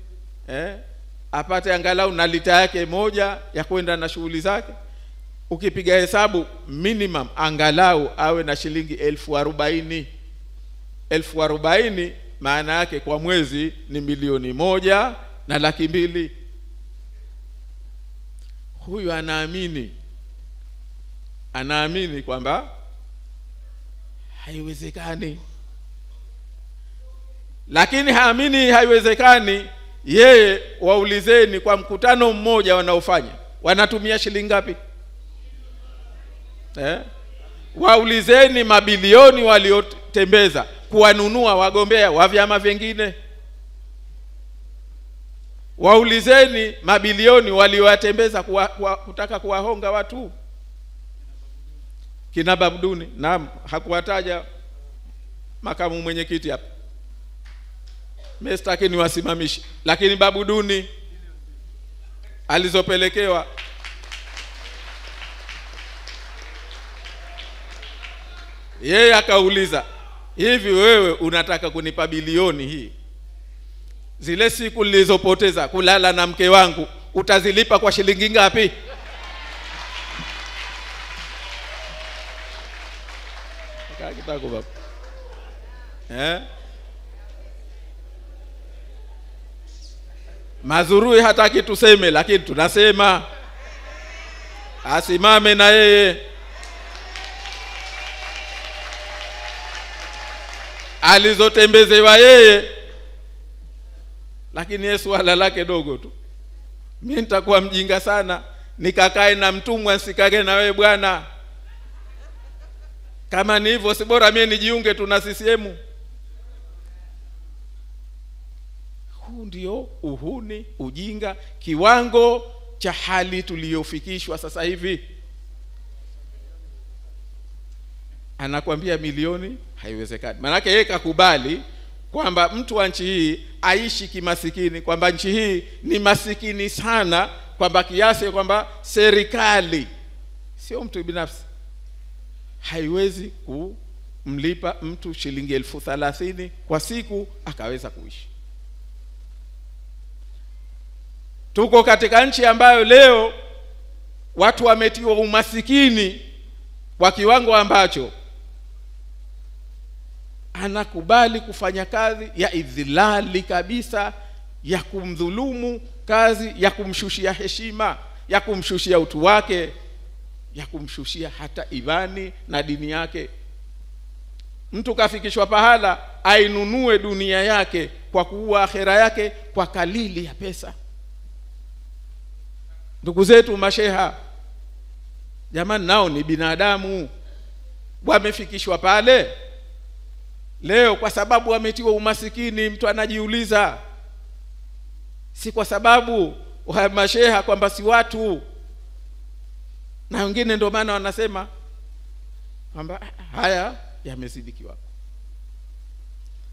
apate angalau na lita yake moja ya kwenda na shughuli zake. Ukipiga hesabu minimum angalau awe na shilingi 40,000. 40,000 maana yake kwa mwezi ni 1,200,000. Huyu anaamini kwamba haiwezekani. Lakini haamini haiwezekani. Yeye waulizeni, kwa mkutano mmoja wanaofanya wanatumia shilingi ngapi? Waulizeni mabilioni waliotembeza kuwanunua wagombea wa vyama vingine. Waulizeni mabilioni waliowatembeza kutaka kuwahonga watu. Kina Babduni, naam, hakuwataja makamu mwenyekiti hapa, mestaki ni wasimamishi, lakini Babduni alizopelekewa yeye akauliza, hivi wewe unataka kunipa bilioni hii, zile siku nilizopoteza kulala na mke wangu utazilipa kwa shilingi ngapi? Kitako baba. Mazurui hataki tuseme, lakini tunasema asimame na yeye. Alizotembezewa yeye, lakini Yesu wala lake dogo tu. Mimi nitakuwa mjinga sana nikakae na mtumwa sikage na wewe bwana. Kama ni hivyo si bora mimi nijiunge tu na CCM. Huu ndio uhuni, ujinga, kiwango cha hali tuliyofikishwa sasa hivi. anakuambia milioni haiwezekani. Maana yeye kakubali kwamba mtu wa nchi hii aishi kimasikini, kwamba nchi hii ni masikini sana, kwamba kiasi kwamba serikali, sio mtu binafsi, haiwezi kumlipa mtu shilingi 30,000 kwa siku akaweza kuishi. Tuko katika nchi ambayo leo watu wametiwa umasikini kwa kiwango ambacho anakubali kufanya kazi ya idhilali kabisa, ya kumdhulumu, kazi ya kumshushia heshima, ya kumshushia utu wake, ya kumshushia hata imani na dini yake. Mtu kafikishwa pahala ainunue dunia yake kwa kuua akhera yake kwa kalili ya pesa. Ndugu zetu masheha, jamani, nao ni binadamu, wamefikishwa pale. Leo kwa sababu wametiwa umasikini, mtu anajiuliza, si kwa sababu wa masheha kwamba si watu, na wengine ndio maana wanasema kwamba haya yamezidi kiwango.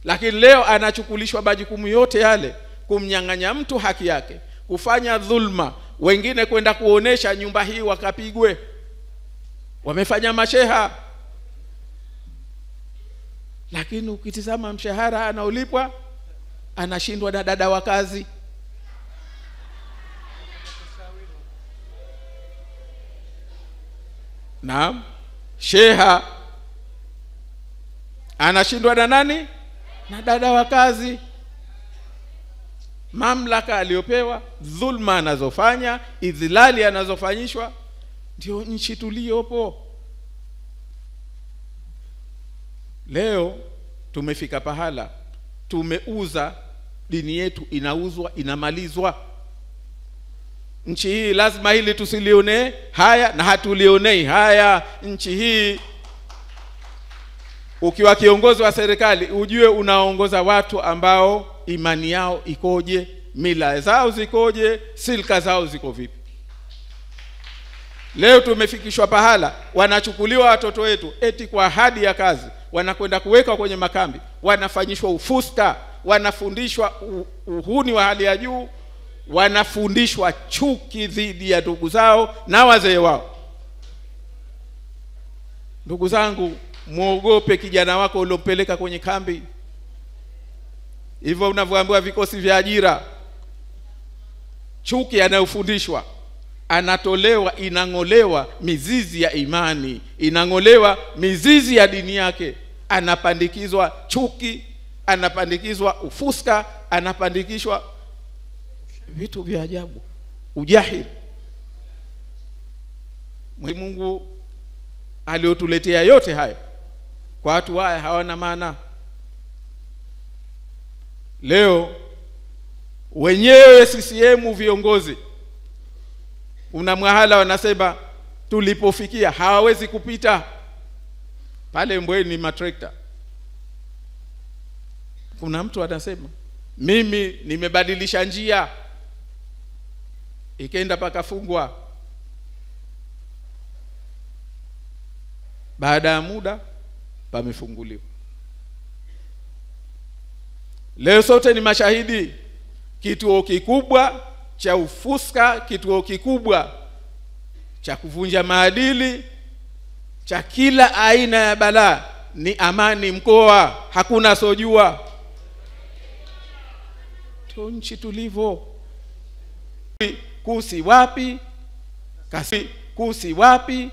Lakini leo anachukulishwa majukumu yote yale, kumnyang'anya mtu haki yake, kufanya dhulma, wengine kwenda kuonesha nyumba hii wakapigwe, wamefanya masheha. Lakini ukitizama mshahara anaolipwa, anashindwa na dada wa kazi. Naam, sheha anashindwa na nani? Na dada wa kazi. Mamlaka aliyopewa, dhulma anazofanya, idhilali anazofanyishwa, ndio nchi tuliyopo. Leo tumefika pahala tumeuza dini yetu, inauzwa, inamalizwa. Nchi hii lazima hili tusilione haya, na hatulionei haya. Nchi hii ukiwa kiongozi wa serikali ujue unaongoza watu ambao imani yao ikoje, mila zao zikoje, silka zao ziko vipi. Leo tumefikishwa pahala wanachukuliwa watoto wetu eti kwa ahadi ya kazi, wanakwenda kuweka kwenye makambi, wanafanyishwa ufuska, wanafundishwa uhuni wa hali ya juu, wanafundishwa chuki dhidi ya ndugu zao na wazee wao. Ndugu zangu, muogope kijana wako uliompeleka kwenye kambi. Hivyo unavyoambiwa vikosi vya ajira, chuki anayofundishwa, anatolewa, inangolewa mizizi ya imani, inangolewa mizizi ya dini yake, anapandikizwa chuki, anapandikizwa ufuska, anapandikishwa vitu vya ajabu, ujahili. Mungu aliotuletea yote haya, kwa watu haya hawana maana. Leo wenyewe CCM viongozi, una mwahala wanasema tulipofikia hawawezi kupita pale Mbweni matrekta. Kuna mtu anasema mimi nimebadilisha njia, ikaenda pakafungwa. Baada ya muda pamefunguliwa. Leo sote ni mashahidi, kituo kikubwa cha ufuska, kituo kikubwa cha kuvunja maadili, cha kila aina ya balaa ni Amani mkoa. Hakuna sojua. Ndio nchi tulivyo. Kusi wapi? Kusi wapi?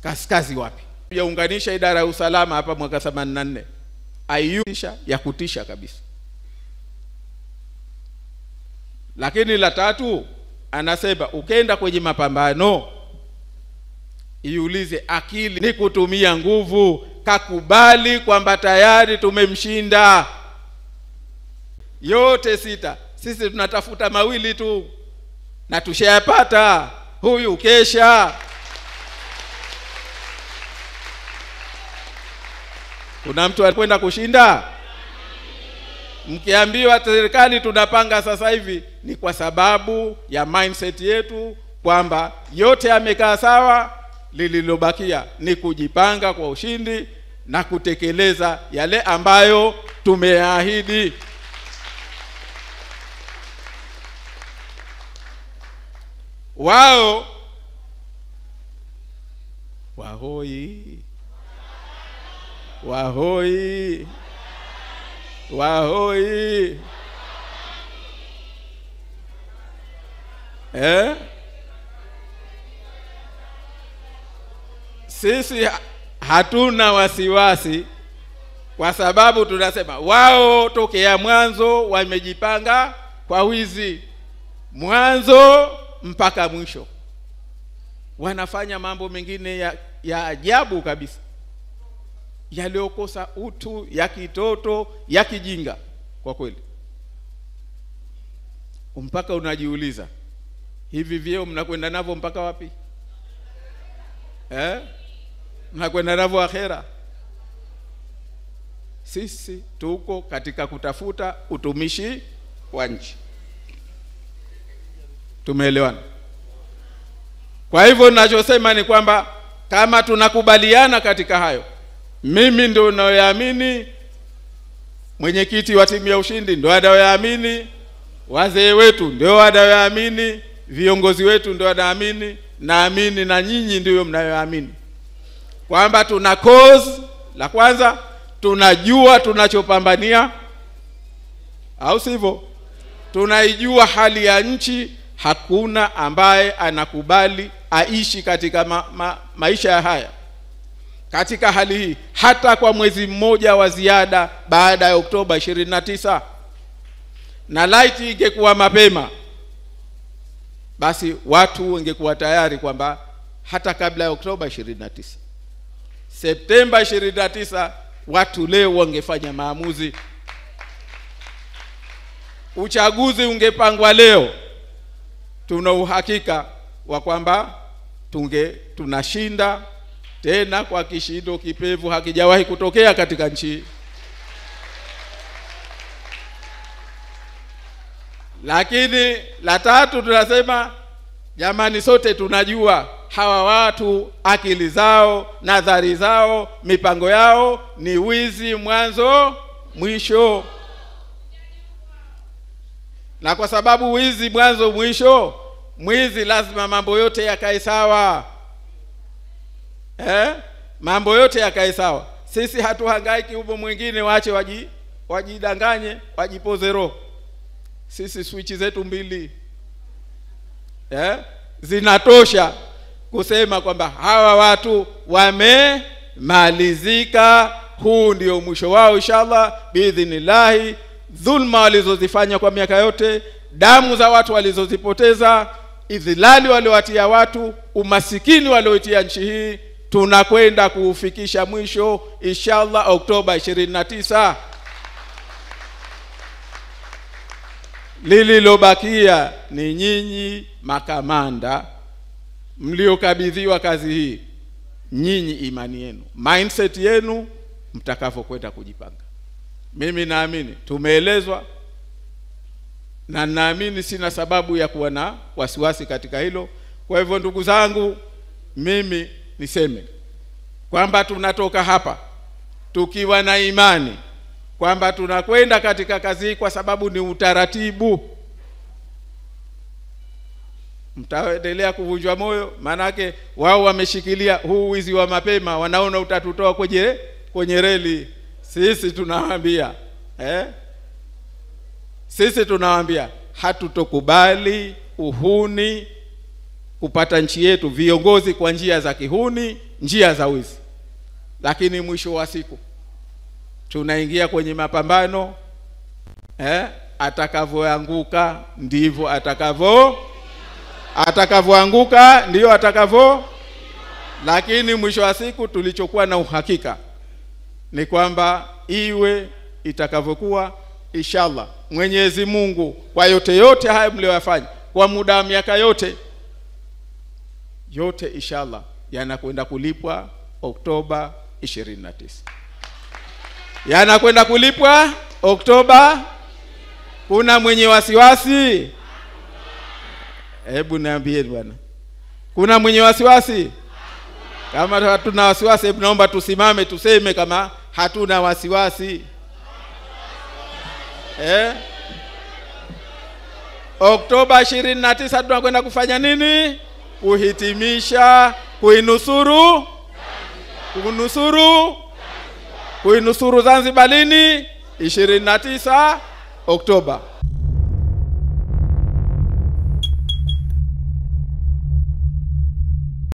Kaskazi wapi? Yaunganisha idara ya usalama hapa mwaka 84. Ayusha ya kutisha kabisa. Lakini la tatu anasema ukenda kwenye mapambano iulize akili ni kutumia nguvu, kakubali kwamba tayari tumemshinda. Yote sita sisi tunatafuta mawili tu na tushayapata. Huyu kesha. Kuna mtu anakwenda kushinda? Mkiambiwa serikali tunapanga sasa hivi, ni kwa sababu ya mindset yetu kwamba yote yamekaa sawa, lililobakia ni kujipanga kwa ushindi na kutekeleza yale ambayo tumeahidi. Wao wahoi wahoi wahoi sisi hatuna wasiwasi, kwa sababu tunasema wao tokea mwanzo wamejipanga kwa wizi, mwanzo mpaka mwisho. Wanafanya mambo mengine ya ajabu kabisa, yaliokosa utu, ya kitoto, ya kijinga kwa kweli. Mpaka unajiuliza, hivi vyeo mnakwenda navyo mpaka wapi? Mnakwenda navyo akhera? Sisi tuko katika kutafuta utumishi wa nchi. Tumeelewana? Kwa hivyo ninachosema ni kwamba kama tunakubaliana katika hayo, mimi ndio ninayoamini, mwenyekiti wa timu ya ushindi ndio anayoamini, wazee wetu ndio wanayoamini, viongozi wetu ndio wanaamini, naamini na nyinyi ndio mnayoamini kwamba tuna cause. La kwanza, tunajua tunachopambania, au sivyo? Tunaijua hali ya nchi. Hakuna ambaye anakubali aishi katika maisha haya katika hali hii, hata kwa mwezi mmoja wa ziada baada ya Oktoba 29. Na laiti ingekuwa mapema, basi watu wangekuwa tayari kwamba hata kabla ya Oktoba 29, Septemba 29, watu leo wangefanya maamuzi. Uchaguzi ungepangwa leo, tuna uhakika wa kwamba tunashinda tena kwa kishindo kipevu hakijawahi kutokea katika nchi. Lakini la tatu, tunasema jamani, sote tunajua hawa watu akili zao, nadhari zao, mipango yao ni wizi mwanzo mwisho. Na kwa sababu wizi mwanzo mwisho, mwizi lazima mambo yote yakae sawa. Mambo yote yakae sawa. Sisi hatuhangaiki huko mwingine waache wajidanganye, wajipoze roho. Sisi switch zetu mbili zinatosha kusema kwamba hawa watu wamemalizika, huu ndio mwisho wao inshallah biidhnillah. Dhulma walizozifanya kwa miaka yote, damu za watu walizozipoteza, idhilali waliowatia watu, umasikini walioitia nchi hii, tunakwenda kuufikisha mwisho inshallah Oktoba 29. Lililobakia ni nyinyi makamanda mliokabidhiwa kazi hii. Nyinyi imani yenu, mindset yenu, mtakavyokwenda kujipanga. Mimi naamini tumeelezwa, na naamini sina sababu ya kuwa na wasiwasi katika hilo. Kwa hivyo ndugu zangu, mimi niseme kwamba tunatoka hapa tukiwa na imani kwamba tunakwenda katika kazi hii kwa sababu ni utaratibu. Mtaendelea kuvunjwa moyo, manake wao wameshikilia huu wizi wa mapema, wanaona utatutoa kwenye reli. Sisi tunawaambia sisi tunawaambia hatutokubali uhuni kupata nchi yetu, viongozi kwa njia za kihuni, njia za wizi. Lakini mwisho wa siku tunaingia kwenye mapambano, atakavyoanguka ndivyo atakavyoanguka ndio atakavyo. Lakini mwisho wa siku tulichokuwa na uhakika ni kwamba iwe itakavyokuwa inshallah, Mwenyezi Mungu kwa yote haya mlioyafanya kwa muda wa miaka yote inshallah yanakwenda kulipwa Oktoba 29. Yanakwenda kulipwa Oktoba. Kuna mwenye wasiwasi? Hebu niambie bwana, kuna mwenye wasiwasi? Kama hatuna wasiwasi, naomba tusimame tuseme kama hatuna wasiwasi. Oktoba 29 tunakwenda kufanya nini? Kuhitimisha, kuinusuru Zanzibar lini? 29 Oktoba.